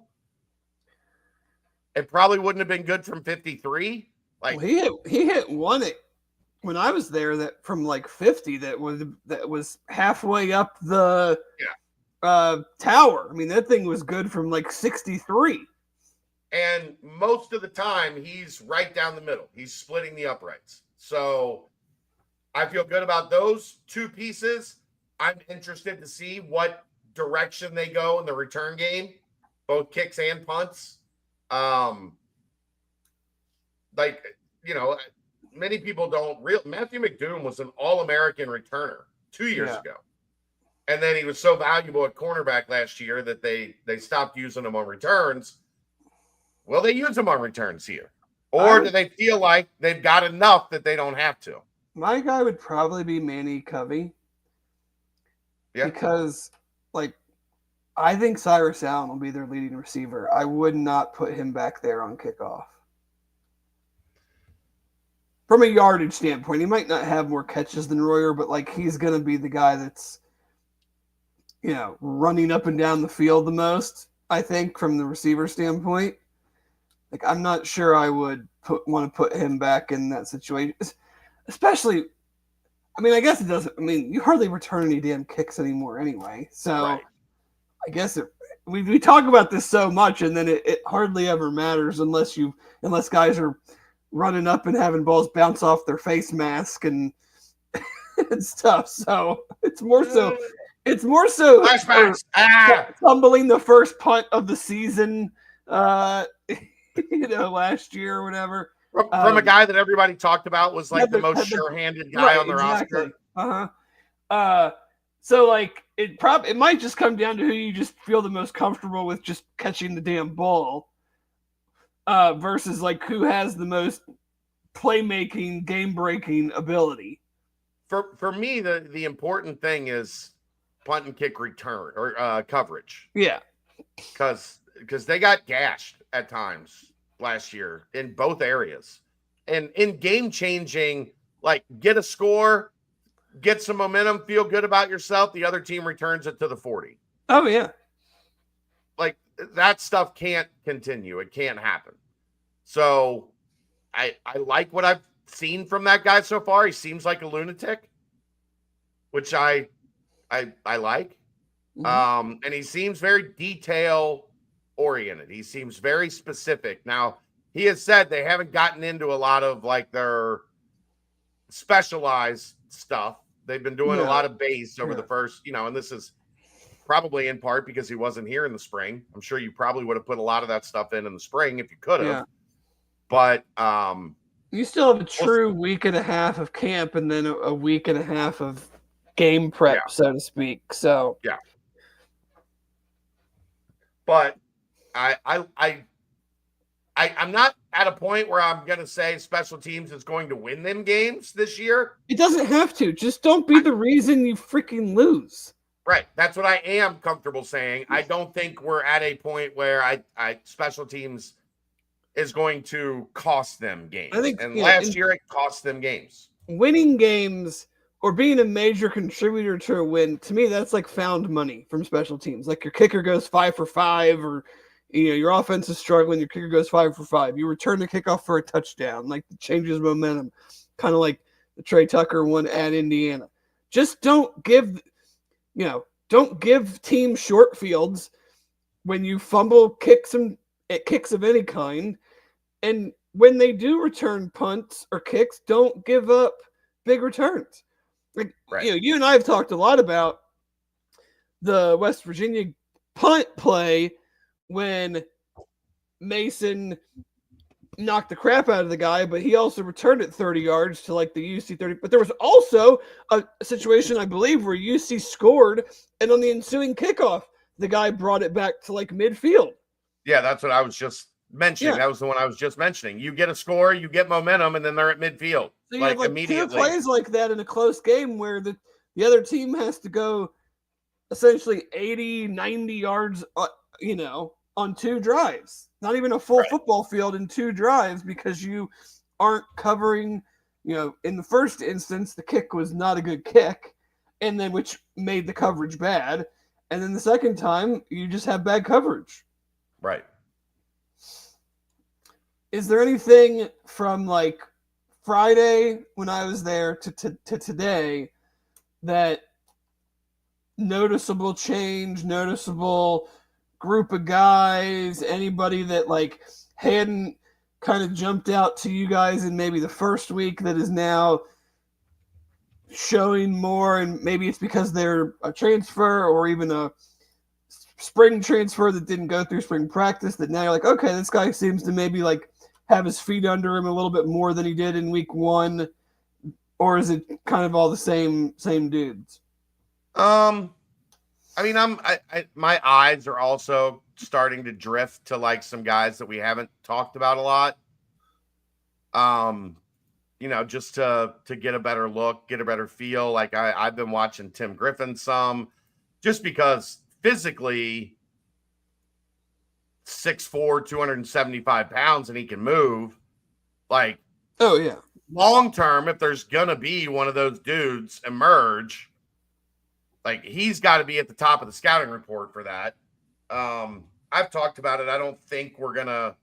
It probably wouldn't have been good from 53. Like, well, he hit one when I was there that from like 50 that was halfway up the tower. I mean, that thing was good from like 63. And most of the time, he's right down the middle. He's splitting the uprights. So I feel good about those 2 pieces. I'm interested to see what direction they go in the return game, both kicks and punts. Many people don't realize Matthew McDoom was an All-American returner 2 years ago. And then he was so valuable at cornerback last year that they stopped using him on returns. Will they use him on returns here? Or do they feel like they've got enough that they don't have to? My guy would probably be Manny Covey. Yeah. Because, I think Cyrus Allen will be their leading receiver. I would not put him back there on kickoff. From a yardage standpoint, he might not have more catches than Royer, but, he's going to be the guy that's, running up and down the field the most, I think, from the receiver standpoint. I'm not sure I would want to put him back in that situation. Especially, I guess it doesn't. You hardly return any damn kicks anymore anyway. So right. I guess we talk about this so much, and then it hardly ever matters unless guys are running up and having balls bounce off their face mask and stuff. So it's more so flashbacks. Tumbling the first punt of the season. Last year or whatever. From a guy that everybody talked about was the most sure-handed guy on the roster. So it might just come down to who you just feel the most comfortable with just catching the damn ball versus who has the most playmaking, game-breaking ability. For me, the important thing is punt and kick return or coverage. Yeah. Because they got gashed at times last year in both areas. And in game-changing, get a score, get some momentum, feel good about yourself, the other team returns it to the 40. Oh, yeah. That stuff can't continue. It can't happen. So I like what I've seen from that guy so far. He seems like a lunatic, which I like. Mm-hmm. And he seems very detail-oriented. He seems very specific. Now, he has said they haven't gotten into a lot of their specialized stuff. They've been doing a lot of base over the first, and this is probably in part because he wasn't here in the spring. I'm sure you probably would have put a lot of that stuff in the spring if you could have. Yeah. But you still have a true week and a half of camp and then a week and a half of game prep, so to speak. So yeah. But I'm not at a point where I'm going to say special teams is going to win them games this year. It doesn't have to. Just don't be the reason you freaking lose. Right. That's what I am comfortable saying. I don't think we're at a point where I special teams is going to cost them games. And last year it cost them games. Winning games or being a major contributor to a win, to me, that's like found money from special teams. Like your kicker goes 5 for 5, or your offense is struggling, your kicker goes 5 for 5. You return the kickoff for a touchdown, like it changes momentum, kind of like the Trey Tucker one at Indiana. Just don't give teams short fields when you fumble kicks of any kind. And when they do return punts or kicks, don't give up big returns. Like, you and I have talked a lot about the West Virginia punt play when Mason knocked the crap out of the guy, but he also returned it 30 yards to like the UC 30. But there was also a situation, I believe, where UC scored, and on the ensuing kickoff, the guy brought it back to like midfield. Yeah, that's what I was just mentioning. That was the one I was just mentioning. You get a score, you get momentum, and then they're at midfield. So you have like immediately. 2 plays like that in a close game where the other team has to go essentially 80, 90 yards, on 2 drives. Not even a full football field in 2 drives because you aren't covering, in the first instance, the kick was not a good kick, and then which made the coverage bad. And then the second time, you just have bad coverage. Right. Is there anything from like Friday when I was there to today that noticeable change, noticeable group of guys, anybody that like hadn't kind of jumped out to you guys in maybe the first week that is now showing more, and maybe it's because they're a transfer or even a spring transfer that didn't go through spring practice that now you're like, okay, this guy seems to maybe like have his feet under him a little bit more than he did in week 1, or is it kind of all the same dudes? I mean, my eyes are also starting to drift to like some guys that we haven't talked about a lot. Just to get a better look, get a better feel. Like I've been watching Tim Griffin some, just because physically 6'4", 275 pounds, and he can move. Like, oh yeah, long term, if there's gonna be one of those dudes emerge, like he's got to be at the top of the scouting report for that. I've talked about it. I don't think we're gonna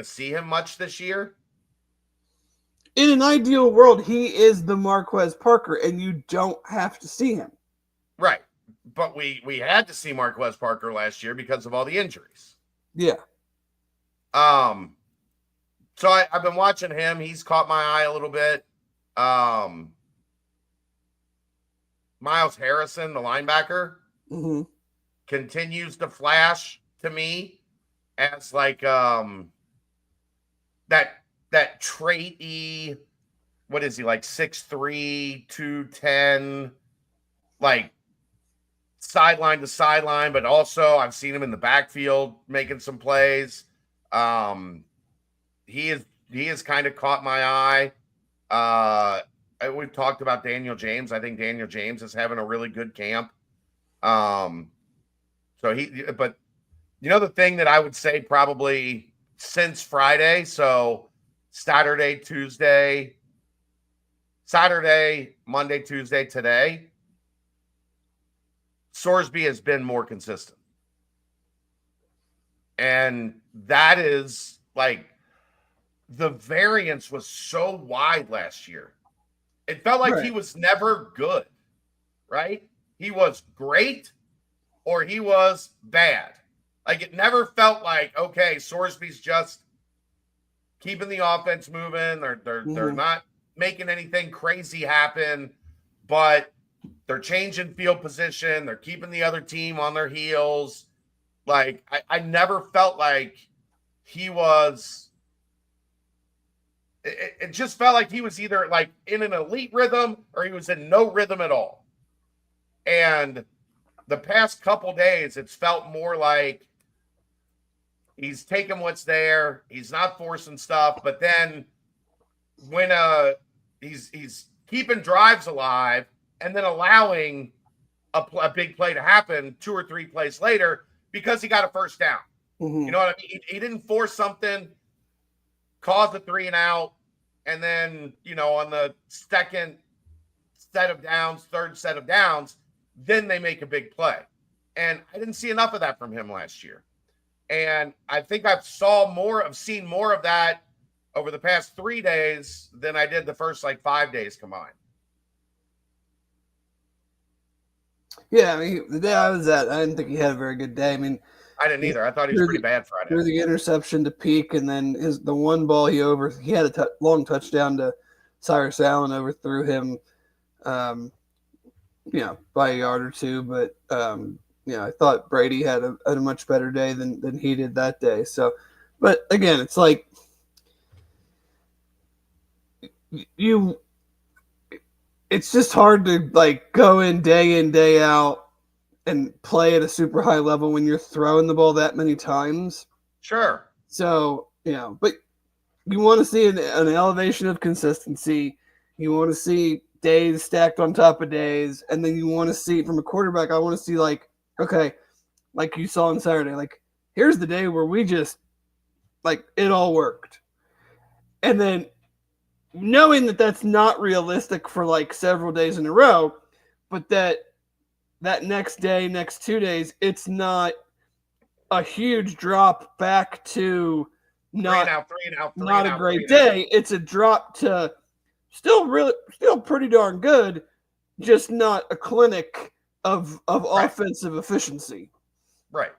see him much this year. In an ideal world, he is the Marquaze Parker, and you don't have to see him. Right. But we had to see Marquaze Parker last year because of all the injuries. Yeah. So I've been watching him. He's caught my eye a little bit. Miles Harrison, the linebacker, continues to flash to me as like that traity. What is he, like 6'3", 210, like sideline to sideline, but also I've seen him in the backfield making some plays. He is kind of caught my eye. We've talked about Daniel James. I think Daniel James is having a really good camp. But the thing that I would say probably since Friday, so Saturday, Monday, Tuesday, today, Sorsby has been more consistent. And that is like, the variance was so wide last year. It felt like he was never good, right? He was great or he was bad. Like, it never felt like, okay, Sorsby's just keeping the offense moving. They're not making anything crazy happen, but They're changing field position. They're keeping the other team on their heels. Like, I never felt like he was – it just felt like he was either, like, in an elite rhythm or he was in no rhythm at all. And the past couple days, it's felt more like he's taking what's there. He's not forcing stuff. But then when he's keeping drives alive and then allowing a big play to happen 2 or 3 plays later because he got a first down. Mm-hmm. You know what I mean? He didn't force something, cause a 3 and out, and then, you know, on the second set of downs, third set of downs, then they make a big play. And I didn't see enough of that from him last year. And I think I've seen more of that over the past 3 days than I did the first 5 days combined. Yeah, I mean, the day I was at, I didn't think he had a very good day. I mean, I didn't either. I thought he was pretty bad Friday. Through the interception to Peak, and then the one ball he had a long touchdown to Cyrus Allen, overthrew him, by a yard or two. But I thought Brady had a much better day than he did that day. So, but again, it's like it's just hard to go in, day out, and play at a super high level when you're throwing the ball that many times. Sure. So, but you want to see an elevation of consistency. You want to see days stacked on top of days. And then you want to see, from a quarterback, I want to see okay, like you saw on Saturday, here's the day where we just, it all worked. And then knowing that that's not realistic for several days in a row, but that next day, next 2 days, it's not a huge drop back to not a great day. It's a drop to still pretty darn good, just not a clinic of right. Offensive efficiency. Right.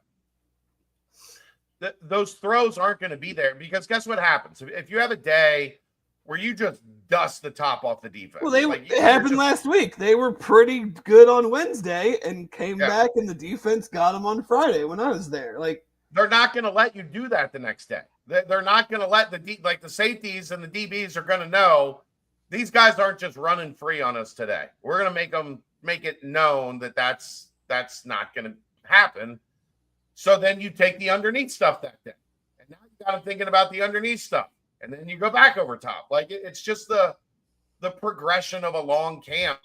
Those throws aren't going to be there because guess what happens? If you have a day where you just dust the top off the defense. Well, it happened last week. They were pretty good on Wednesday and came back, and the defense got them on Friday when I was there. They're not going to let you do that the next day. They're not going to let the safeties and the DBs are going to know these guys aren't just running free on us today. We're going to make it known that that's not going to happen. So then you take the underneath stuff that day, and now you got them thinking about the underneath stuff. And then you go back over top. It's just the progression of a long camp.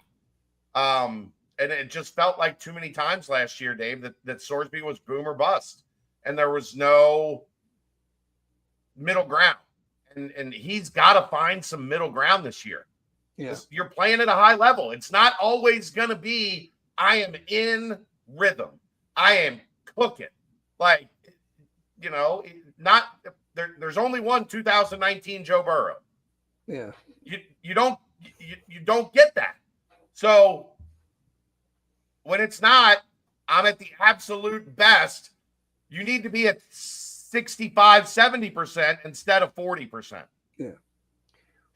And it just felt like too many times last year, Dave, that Sorsby was boom or bust. And there was no middle ground. And he's got to find some middle ground this year. Yeah. You're playing at a high level. It's not always going to be, I am in rhythm. I am cooking. There's only one 2019 Joe Burrow. Yeah. You don't get that. So when it's not, I'm at the absolute best, you need to be at 65, 70% instead of 40%. Yeah.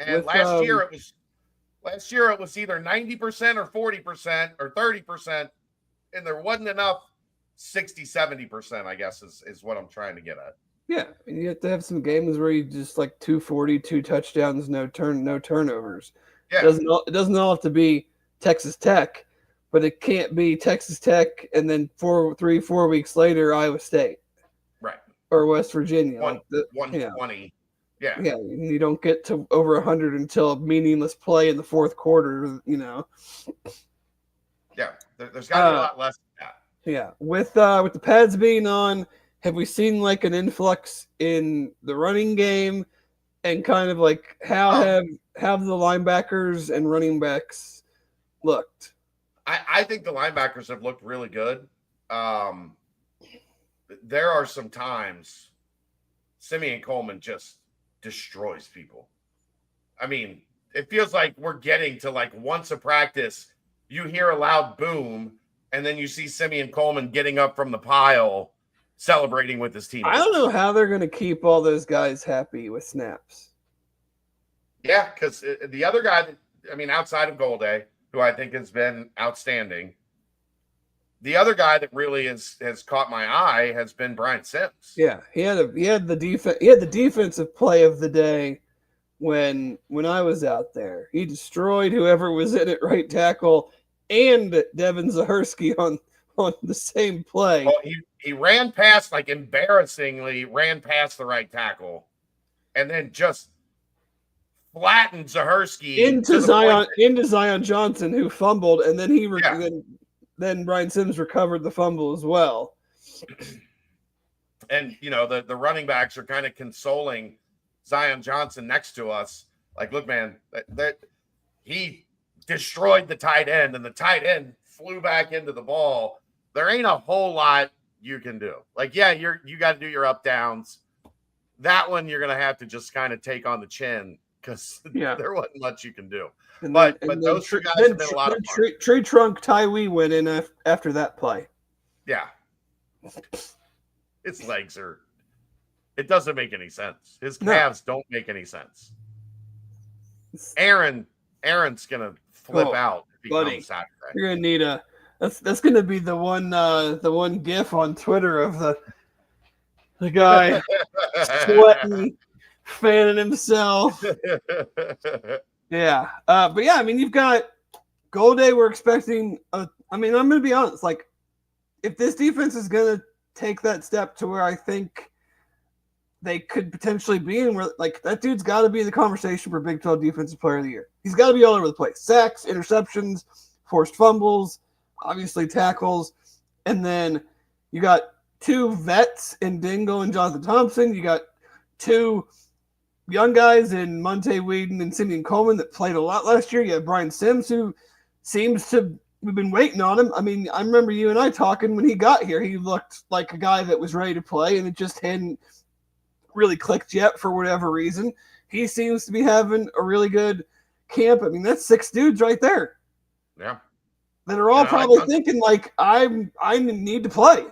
And last year it was either 90% or 40% or 30%, and there wasn't enough 60, 70%, I guess is what I'm trying to get at. Yeah, and you have to have some games where you just 240, 2 touchdowns, no turnovers. Yeah. It doesn't all have to be Texas Tech, but it can't be Texas Tech and then 4 weeks later Iowa State. Right. Or West Virginia. 120. Yeah. Yeah, you don't get to over 100 until a meaningless play in the fourth quarter, Yeah, there's got to be a lot less than that. Yeah, with the pads being on, have we seen an influx in the running game, and kind of how have the linebackers and running backs looked? I think the linebackers have looked really good. There are some times Simeon Coleman just destroys people. I mean, it feels like we're getting to once a practice, you hear a loud boom, and then you see Simeon Coleman getting up from the pile, celebrating with his team. I don't know how they're going to keep all those guys happy with snaps. Yeah, because the other guy, outside of Golday, who I think has been outstanding. The other guy that really has caught my eye has been Brian Sims. Yeah, he had the defensive play of the day when I was out there. He destroyed whoever was in at right tackle and Devin Zahersky on the same play. Well, he ran past, like, embarrassingly ran past the right tackle, and then just flattened Zahersky into Zion Johnson, who fumbled, and then then Brian Sims recovered the fumble as well. And the running backs are kind of consoling Zion Johnson next to us. Like, look, man, that he destroyed the tight end, and the tight end flew back into the ball. There ain't a whole lot you can do. Like, yeah, you got to do your up downs. That one you're gonna have to just kind of take on the chin because there wasn't much you can do. But those two guys have been a lot of fun. Tree Trunk Tywee went in after that play. Yeah, his legs are. It doesn't make any sense. His calves don't make any sense. Aaron's gonna flip out if he comes Saturday. You're gonna need that's gonna be the one GIF on Twitter of the guy sweating, fanning himself. Yeah. But yeah, I mean, you've got Golday. We're expecting I'm going to be honest. Like, if this defense is going to take that step to where I think they could potentially be, and where, like, that dude's got to be in the conversation for Big 12 Defensive Player of the Year. He's got to be all over the place. Sacks, interceptions, forced fumbles, obviously tackles. And then you got two vets in Dingle and Jonathan Thompson. You got two young guys in Monte Whedon and Simeon Coleman that played a lot last year. You have Brian Sims, who seems to – we've been waiting on him. I mean, I remember you and I talking when he got here. He looked like a guy that was ready to play, and it just hadn't really clicked yet for whatever reason. He seems to be having a really good camp. I mean, that's 6 dudes right there. Yeah. That are all probably thinking, like, I need to play.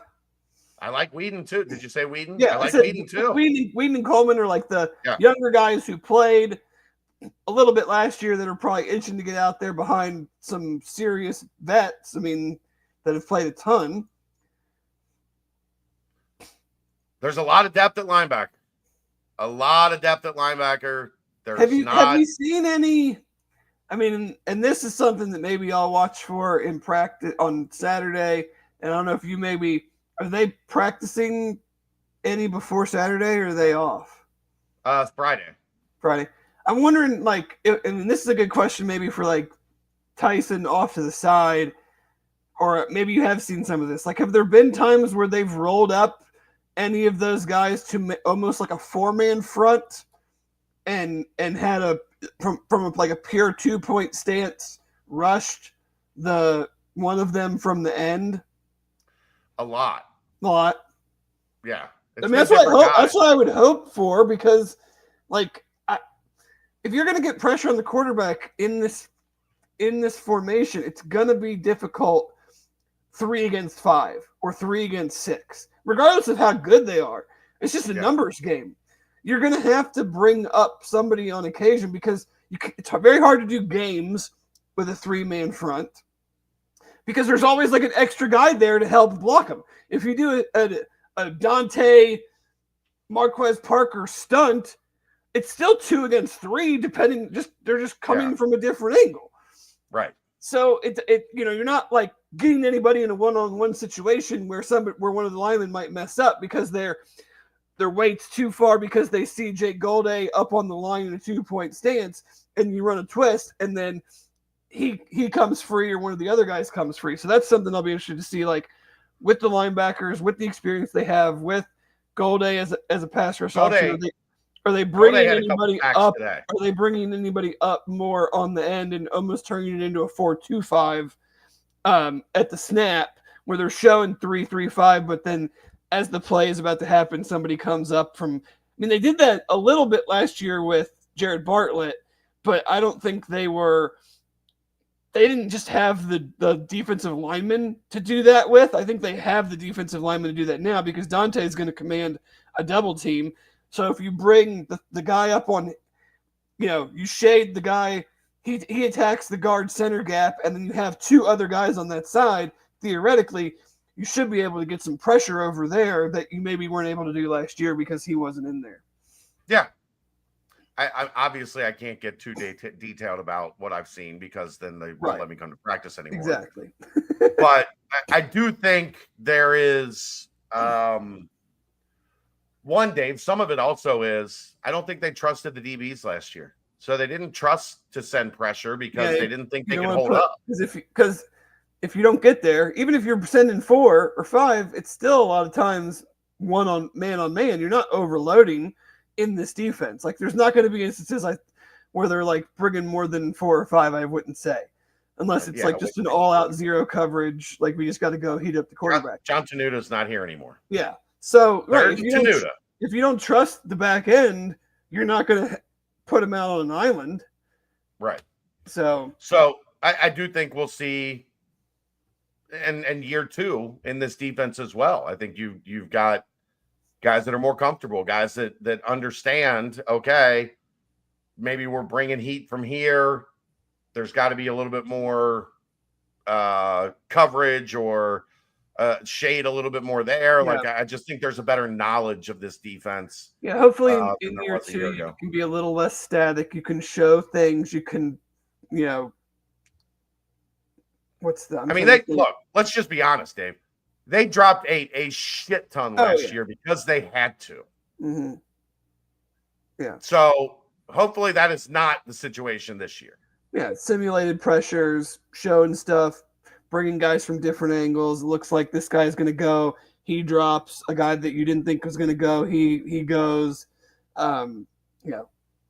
I like Whedon too. Did you say Whedon? Yeah, I like Whedon too. Whedon and Coleman are like the younger guys who played a little bit last year that are probably itching to get out there behind some serious vets. I mean, that have played a ton. There's a lot of depth at linebacker. Have you seen any? I mean, and this is something that maybe I'll watch for in practice on Saturday. And I don't know if you maybe. Are they practicing any before Saturday, or are they off? It's Friday. I'm wondering, like, and this is a good question maybe for, like, Tyson off to the side, or maybe you have seen some of this. Like, have there been times where they've rolled up any of those guys to almost like a 4-man front and had from like a pure 2-point stance rushed one of them from the end? A lot. Yeah. I mean, that's what I would hope for, because, like, if you're going to get pressure on the quarterback in this formation, it's going to be difficult 3 against 5 or 3 against 6, regardless of how good they are. It's just a numbers game. You're going to have to bring up somebody on occasion, because it's very hard to do games with a 3-man front, because there's always like an extra guy there to help block them. If you do a Dante Marquaze Parker stunt, it's still 2 against 3, they're just coming from a different angle. Right. So you're not like getting anybody in a one-on-one situation where one of the linemen might mess up because their weight's too far, because they see Jake Golday up on the line in a 2-point stance, and you run a twist, and then he comes free, or one of the other guys comes free. So that's something I'll be interested to see, like, with the linebackers, with the experience they have, with Golday as a pass rush option. Are they bringing anybody up? Today. Are they bringing anybody up more on the end and almost turning it into a 4-2-5 at the snap, where they're showing 3-3-5, but then as the play is about to happen, somebody comes up from. I mean, they did that a little bit last year with Jared Bartlett, but I don't think they didn't just have the defensive lineman to do that with. I think they have the defensive lineman to do that now, because Dante is going to command a double team. So if you bring the guy up on, you shade the guy he attacks the guard center gap, and then you have two other guys on that side. Theoretically, you should be able to get some pressure over there that you maybe weren't able to do last year because he wasn't in there. Yeah. I obviously I can't get too detailed about what I've seen because then they won't let me come to practice anymore. Exactly. But I do think there is one, Dave. Some of it also is I don't think they trusted the DBs last year, so they didn't trust to send pressure because they didn't think they could hold up. Because if you don't get there, even if you're sending 4 or 5, it's still a lot of times on man. You're not overloading in this defense. Like, there's not going to be instances where they're like bringing more than 4 or 5, I wouldn't say, unless it's just an all-out zero coverage. Like, we just got to go heat up the quarterback. John Tenuta's not here anymore. Yeah. So if you don't trust the back end, you're not going to put him out on an island. Right. So I do think we'll see and year 2 in this defense as well. I think you've got guys that are more comfortable, guys that understand, okay, maybe we're bringing heat from here. There's got to be a little bit more coverage or shade a little bit more there. Yeah. Like, I just think there's a better knowledge of this defense. Yeah, hopefully in year 2, you can be a little less static. You can show things. You can, look, let's just be honest, Dave. They dropped a shit ton last year because they had to. Mm-hmm. Yeah. So hopefully that is not the situation this year. Yeah, simulated pressures, showing stuff, bringing guys from different angles. It looks like this guy's going to go. He drops a guy that you didn't think was going to go. He goes.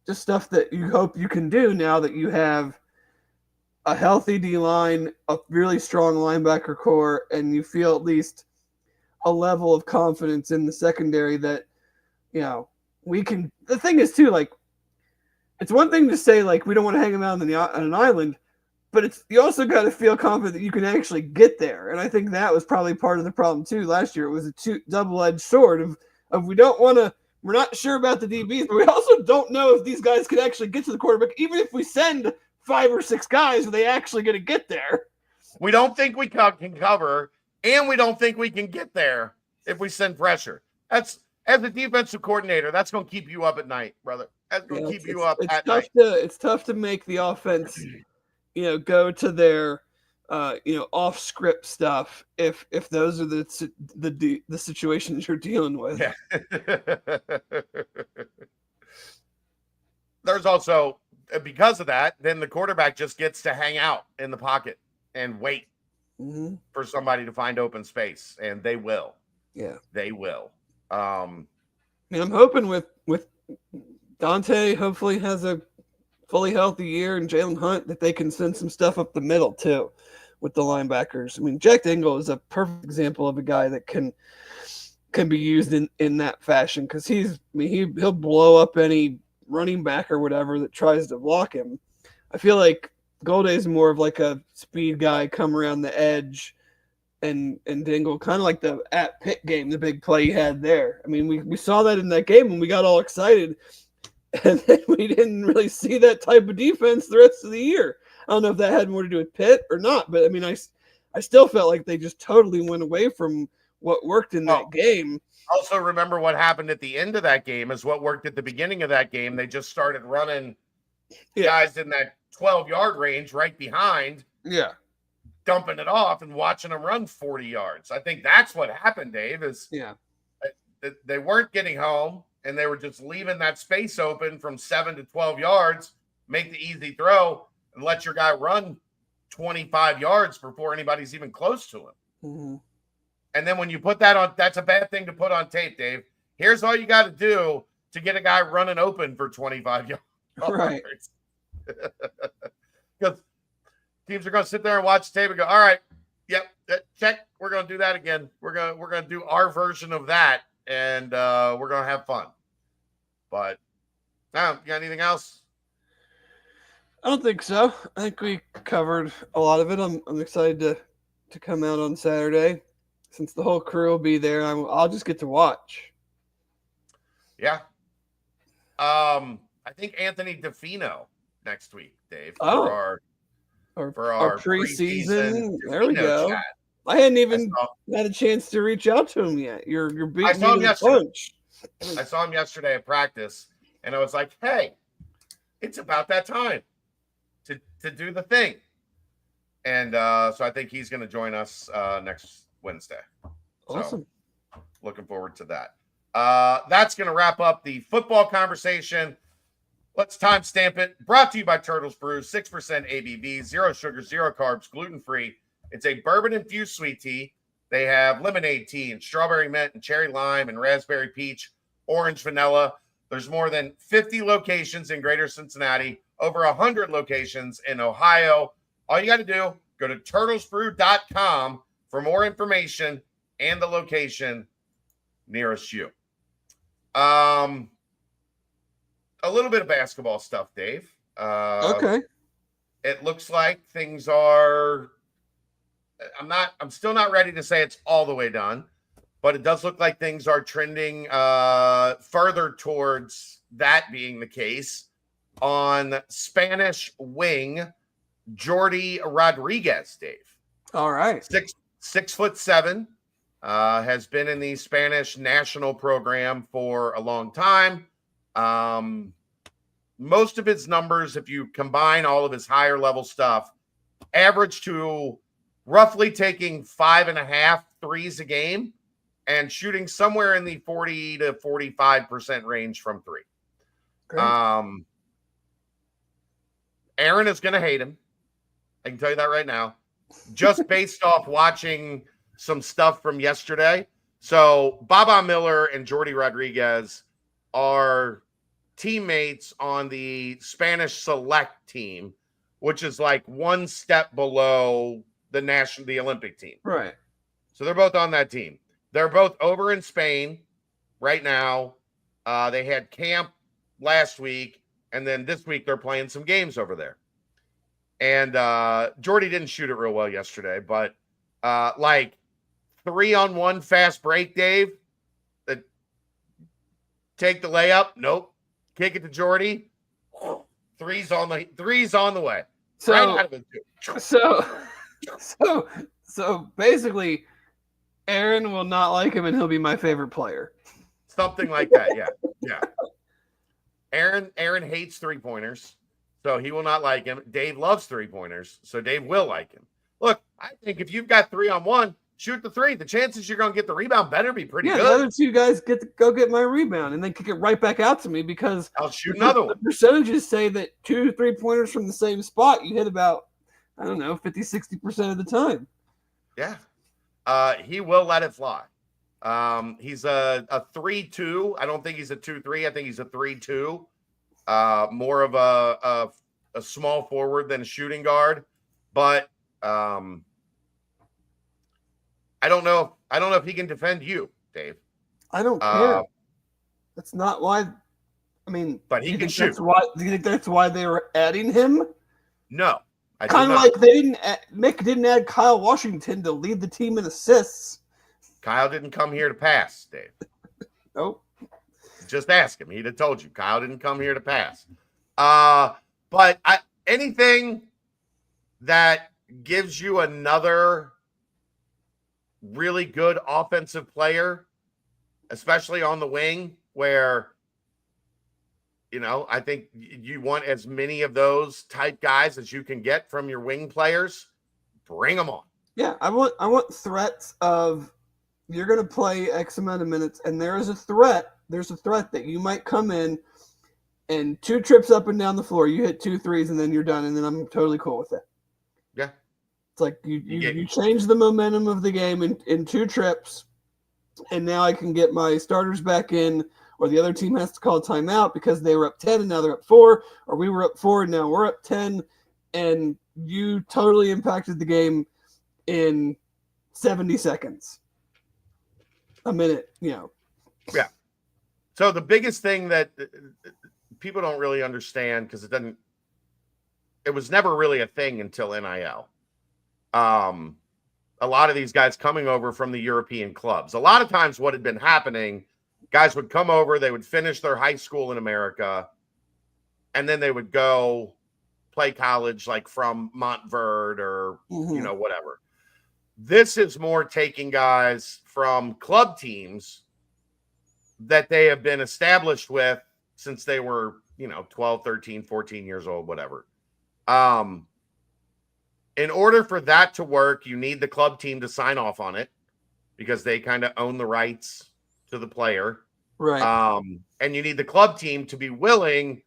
Just stuff that you hope you can do now that you have a healthy D-line, a really strong linebacker core, and you feel at least a level of confidence in the secondary that, we can – the thing is, too, like, it's one thing to say, like, we don't want to hang him out on an island, but you also got to feel confident that you can actually get there. And I think that was probably part of the problem, too, last year. It was a double-edged sword of we don't want to – we're not sure about the DBs, but we also don't know if these guys could actually get to the quarterback, even if we send – 5 or 6 guys, are they actually going to get there? We don't think we can cover, and we don't think we can get there if we send pressure. That's, as a defensive coordinator, that's going to keep you up at night, brother. That's going to keep you up at night. It's tough to make the offense, go to their, off script stuff if those are the situations you're dealing with. Yeah. There's also. Because of that, then the quarterback just gets to hang out in the pocket and wait for somebody to find open space, and they will. Yeah, they will. And I'm hoping with Dante, hopefully has a fully healthy year, and Jalen Hunt, that they can send some stuff up the middle too with the linebackers. I mean, Jack Dingle is a perfect example of a guy that can be used in that fashion because he'll blow up any running back or whatever that tries to block him. I feel like Golday is more of like a speed guy, come around the edge, and Dingle kind of like the at Pitt game, the big play he had there. I mean, we saw that in that game when we got all excited, and then we didn't really see that type of defense the rest of the year. I don't know if that had more to do with Pitt or not, but I mean, I still felt like they just totally went away from what worked in that game. Also, remember what happened at the end of that game is what worked at the beginning of that game. They just started running guys in that 12-yard range right behind. Yeah. Dumping it off and watching them run 40 yards. I think that's what happened, Dave, is they weren't getting home and they were just leaving that space open from 7 to 12 yards, make the easy throw, and let your guy run 25 yards before anybody's even close to him. Mm-hmm. And then when you put that on, that's a bad thing to put on tape, Dave. Here's all you got to do to get a guy running open for 25 yards. Right. Because teams are going to sit there and watch the tape and go, all right, yep, check. We're going to do that again. We're going to do our version of that, and we're going to have fun. But now, you got anything else? I don't think so. I think we covered a lot of it. I'm excited to come out on Saturday. Since the whole crew will be there, I'll just get to watch. Yeah. I think Anthony DeFino next week, Dave. Oh. For our preseason. There we Casino go. chat. I hadn't even had a chance to reach out to him yet. You're beating me to the punch. I saw him yesterday at practice, and I was like, "Hey, it's about that time to do the thing." And so I think he's going to join us next Wednesday. Awesome. So, looking forward to that. That's going to wrap up the football conversation. Let's timestamp it. Brought to you by Turtles Brew, 6% ABV, 0 sugar, 0 carbs, gluten-free. It's a bourbon-infused sweet tea. They have lemonade tea and strawberry mint and cherry lime and raspberry peach, orange vanilla. There's more than 50 locations in Greater Cincinnati, over 100 locations in Ohio. All you got to do, go to turtlesbrew.com for more information and the location nearest you. A little bit of basketball stuff, Dave. Okay. It looks like things are. I'm still not ready to say it's all the way done, but it does look like things are trending further towards that being the case. On Spanish wing, Jordi Rodriguez, Dave. All right. 6'7", has been in the Spanish national program for a long time. Most of his numbers, if you combine all of his higher level stuff, average to roughly taking 5.5 threes a game and shooting somewhere in the 40 to 45% range from three. Great. Aaron is going to hate him. I can tell you that right now, just based off watching some stuff from yesterday. So Baba Miller and Jordi Rodriguez are teammates on the Spanish select team, which is like one step below the Olympic team. Right. So they're both on that team. They're both over in Spain right now. They had camp last week, and then this week they're playing some games over there. And Jordi didn't shoot it real well yesterday, but like 3-on-1 fast break, Dave. Take the layup. Nope. Kick it to Jordi. Three's on the way. So, right out of it. So basically, Aaron will not like him, and he'll be my favorite player. Something like that. Yeah. Aaron hates 3-pointers, so he will not like him. Dave loves 3-pointers, so Dave will like him. Look, I think if you've got 3-on-1, shoot the three. The chances you're going to get the rebound better be pretty good. The other two guys go get my rebound, and then kick it right back out to me because I'll shoot another one. The percentages say that 2 3-pointers from the same spot, you hit about, 50-60% of the time. Yeah. He will let it fly. He's a 3-2. I don't think he's a 2-3. I think he's a 3-2. More of a small forward than a shooting guard, but I don't know if he can defend you, Dave. I don't care. That's not why. But he can shoot. Do you think that's why they were adding him? No, kind of like Mick didn't add Kyle Washington to lead the team in assists. Kyle didn't come here to pass, Dave. Nope. Just ask him. He'd have told you. Kyle didn't come here to pass. But anything that gives you another really good offensive player, especially on the wing, where, I think you want as many of those type guys as you can get from your wing players. Bring them on. Yeah, I want threats of you're going to play X amount of minutes, and there's a threat that you might come in and 2 trips up and down the floor, you hit 2 threes, and then you're done, and then I'm totally cool with it. Yeah. It's like you change the momentum of the game in 2 trips, and now I can get my starters back in, or the other team has to call a timeout because they were up 10 and now they're up 4, or we were up 4 and now we're up 10, and you totally impacted the game in 70 seconds. A minute, Yeah. So the biggest thing that people don't really understand, because it was never really a thing until NIL. A lot of these guys coming over from the European clubs. A lot of times what had been happening, guys would come over, they would finish their high school in America, and then they would go play college, like from Montverde or, Mhm. Whatever. This is more taking guys from club teams that they have been established with since they were, 12, 13, 14 years old, whatever. In order for that to work, you need the club team to sign off on it because they kind of own the rights to the player. Right. And you need the club team to be willing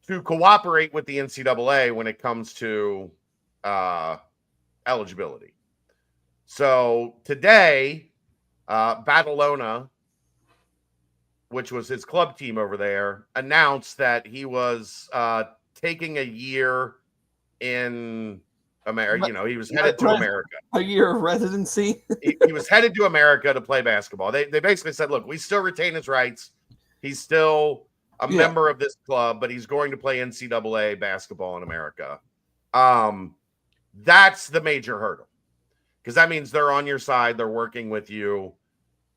to cooperate with the NCAA when it comes to eligibility. So today, Badalona, which was his club team over there, announced that he was taking a year in America. He was headed to America. A year of residency. he was headed to America to play basketball. They basically said, look, we still retain his rights. He's still a member of this club, but he's going to play NCAA basketball in America. That's the major hurdle, because that means they're on your side. They're working with you.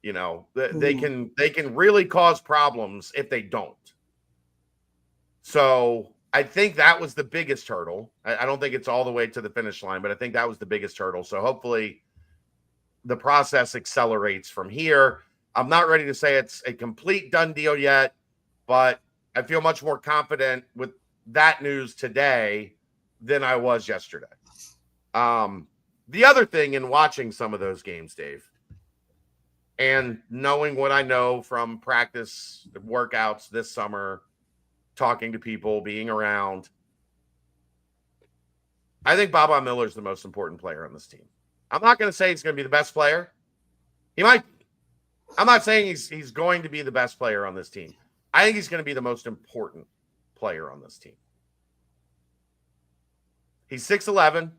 They can really cause problems if they don't. So I think that was the biggest hurdle. I don't think it's all the way to the finish line, but I think that was the biggest hurdle. So hopefully the process accelerates from here. I'm not ready to say it's a complete done deal yet, but I feel much more confident with that news today than I was yesterday. The other thing in watching some of those games, Dave, and knowing what I know from practice workouts this summer, talking to people, being around, I think Baba Miller is the most important player on this team. I'm not going to say he's going to be the best player. He might. I'm not saying he's going to be the best player on this team. I think he's going to be the most important player on this team. He's 6'11".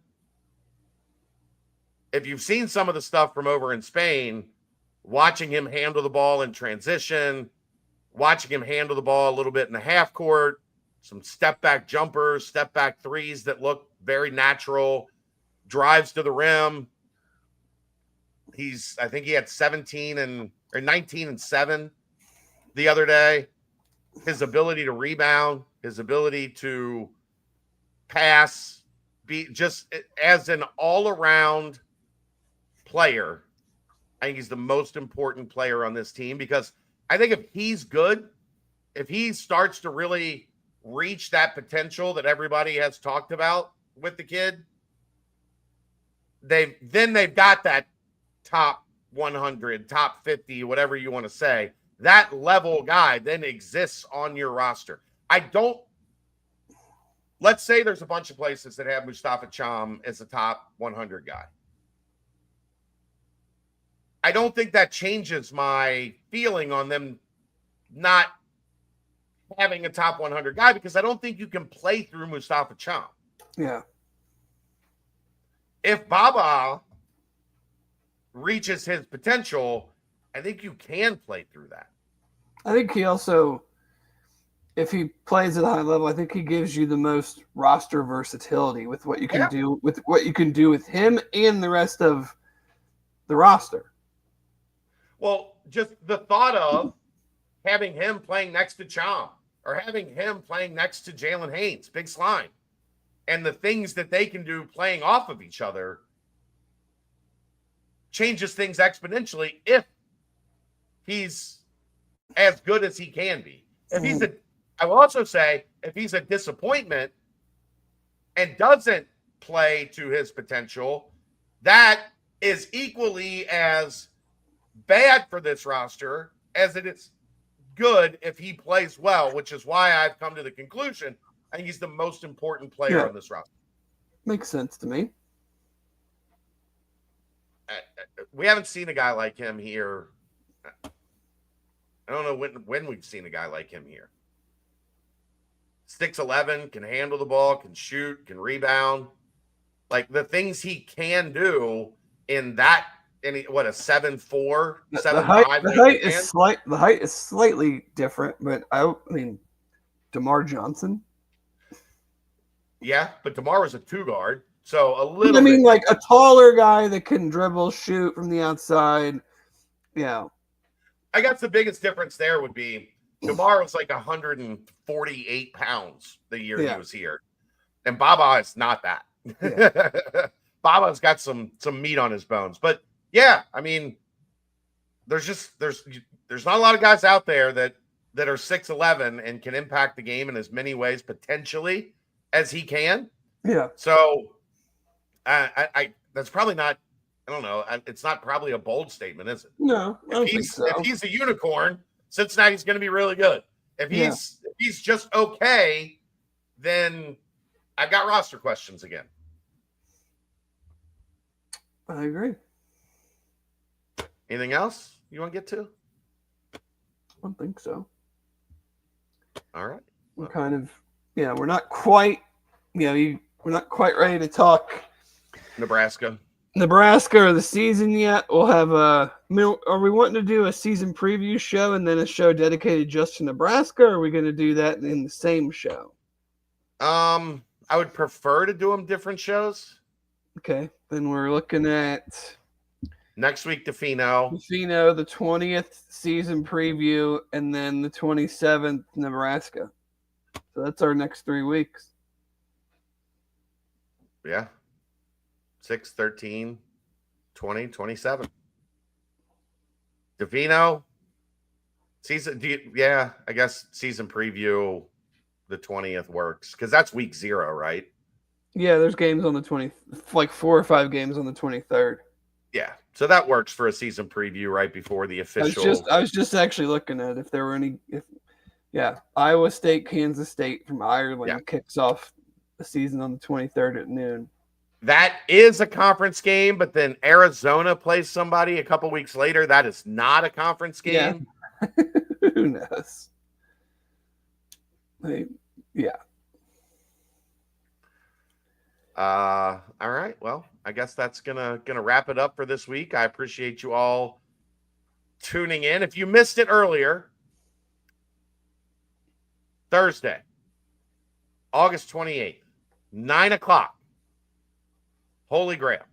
If you've seen some of the stuff from over in Spain, watching him handle the ball in transition, watching him handle the ball a little bit in the half court, some step-back jumpers, step-back threes that look very natural, drives to the rim. I think he had 19 and 7 the other day. His ability to rebound, his ability to pass, be just as an all-around player, I think he's the most important player on this team, because I think if he's good, if he starts to really reach that potential that everybody has talked about with the kid, they've got that top 100, top 50, whatever you want to say. That level guy then exists on your roster. Let's say there's a bunch of places that have Mustafa Cham as a top 100 guy. I don't think that changes my feeling on them not having a top 100 guy, because I don't think you can play through Mustafa Cham. Yeah. If Baba reaches his potential, I think you can play through that. I think he also, if he plays at a high level, I think he gives you the most roster versatility with what you can do with him and the rest of the roster. Well, just the thought of having him playing next to Cham, or having him playing next to Jalen Haynes, Big Slime, and the things that they can do playing off of each other changes things exponentially if he's as good as he can be. I will also say, if he's a disappointment and doesn't play to his potential, that is equally as bad for this roster as it is good if he plays well, which is why I've come to the conclusion I think he's the most important player on this roster. Makes sense to me. We haven't seen a guy like him here. I don't know when we've seen a guy like him here. 6'11", can handle the ball, can shoot, can rebound. Like the things he can do in that, a 7'4", 7'5". The height is slightly different, but I mean, DeMar Johnson. Yeah, but DeMar was a 2-guard, so a little. I mean, like a taller guy that can dribble, shoot from the outside. Yeah. I guess the biggest difference there would be DeMar was like 148 pounds the year he was here. And Baba is not that. Yeah. Baba's got some meat on his bones. But yeah, I mean, there's not a lot of guys out there that are 6'11" and can impact the game in as many ways potentially as he can. Yeah. So I that's probably not, I don't know. It's not probably a bold statement, is it? No, I don't think so. If he's a unicorn, Cincinnati's going to be really good. If he's just okay, then I've got roster questions again. I agree. Anything else you want to get to? I don't think so. All right. We're kind of, we're not quite, we're not quite ready to talk Nebraska or the season yet. We'll have are we wanting to do a season preview show and then a show dedicated just to Nebraska, or are we going to do that in the same show? I would prefer to do them different shows. Okay, then we're looking at next week, Defino, the 20th season preview, and then the 27th, Nebraska. So that's our next 3 weeks. Yeah. 6, 13, 20, 27. Defino, season, I guess season preview, the 20th works, because that's week 0, right? Yeah, there's games on the 20th, like 4 or 5 games on the 23rd. Yeah, so that works for a season preview right before the official. I was just actually looking at if there were any. Iowa State, Kansas State from Ireland kicks off the season on the 23rd at noon. That is a conference game, but then Arizona plays somebody a couple weeks later. That is not a conference game. Yeah. Who knows? All right. Well, I guess that's gonna wrap it up for this week. I appreciate you all tuning in. If you missed it earlier, Thursday, August 28th, 9:00, Holy Grail.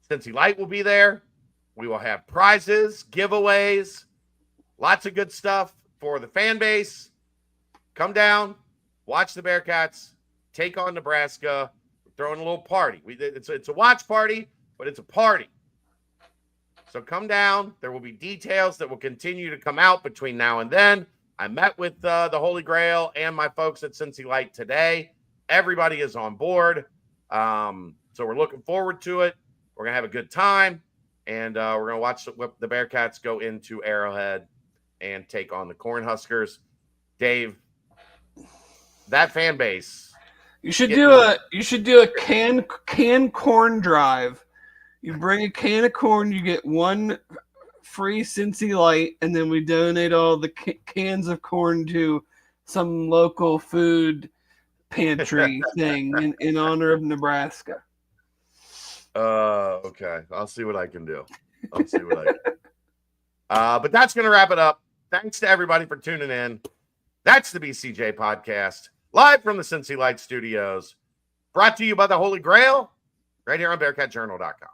Cincy Light will be there. We will have prizes, giveaways, lots of good stuff for the fan base. Come down, watch the Bearcats take on Nebraska. We're throwing a little party. It's a watch party, but it's a party. So come down. There will be details that will continue to come out between now and then. I met with the Holy Grail and my folks at Cincy Light today. Everybody is on board. So we're looking forward to it. We're going to have a good time. And we're going to watch the Bearcats go into Arrowhead and take on the Cornhuskers. Dave, that fan base. You should do a can corn drive. You bring a can of corn, you get 1 free Cincy Light, and then we donate all the cans of corn to some local food pantry thing in honor of Nebraska. Okay. I'll see what I can do. But that's going to wrap it up. Thanks to everybody for tuning in. That's the BCJ Podcast, live from the Cincy Light Studios, brought to you by the Holy Grail, right here on BearcatJournal.com.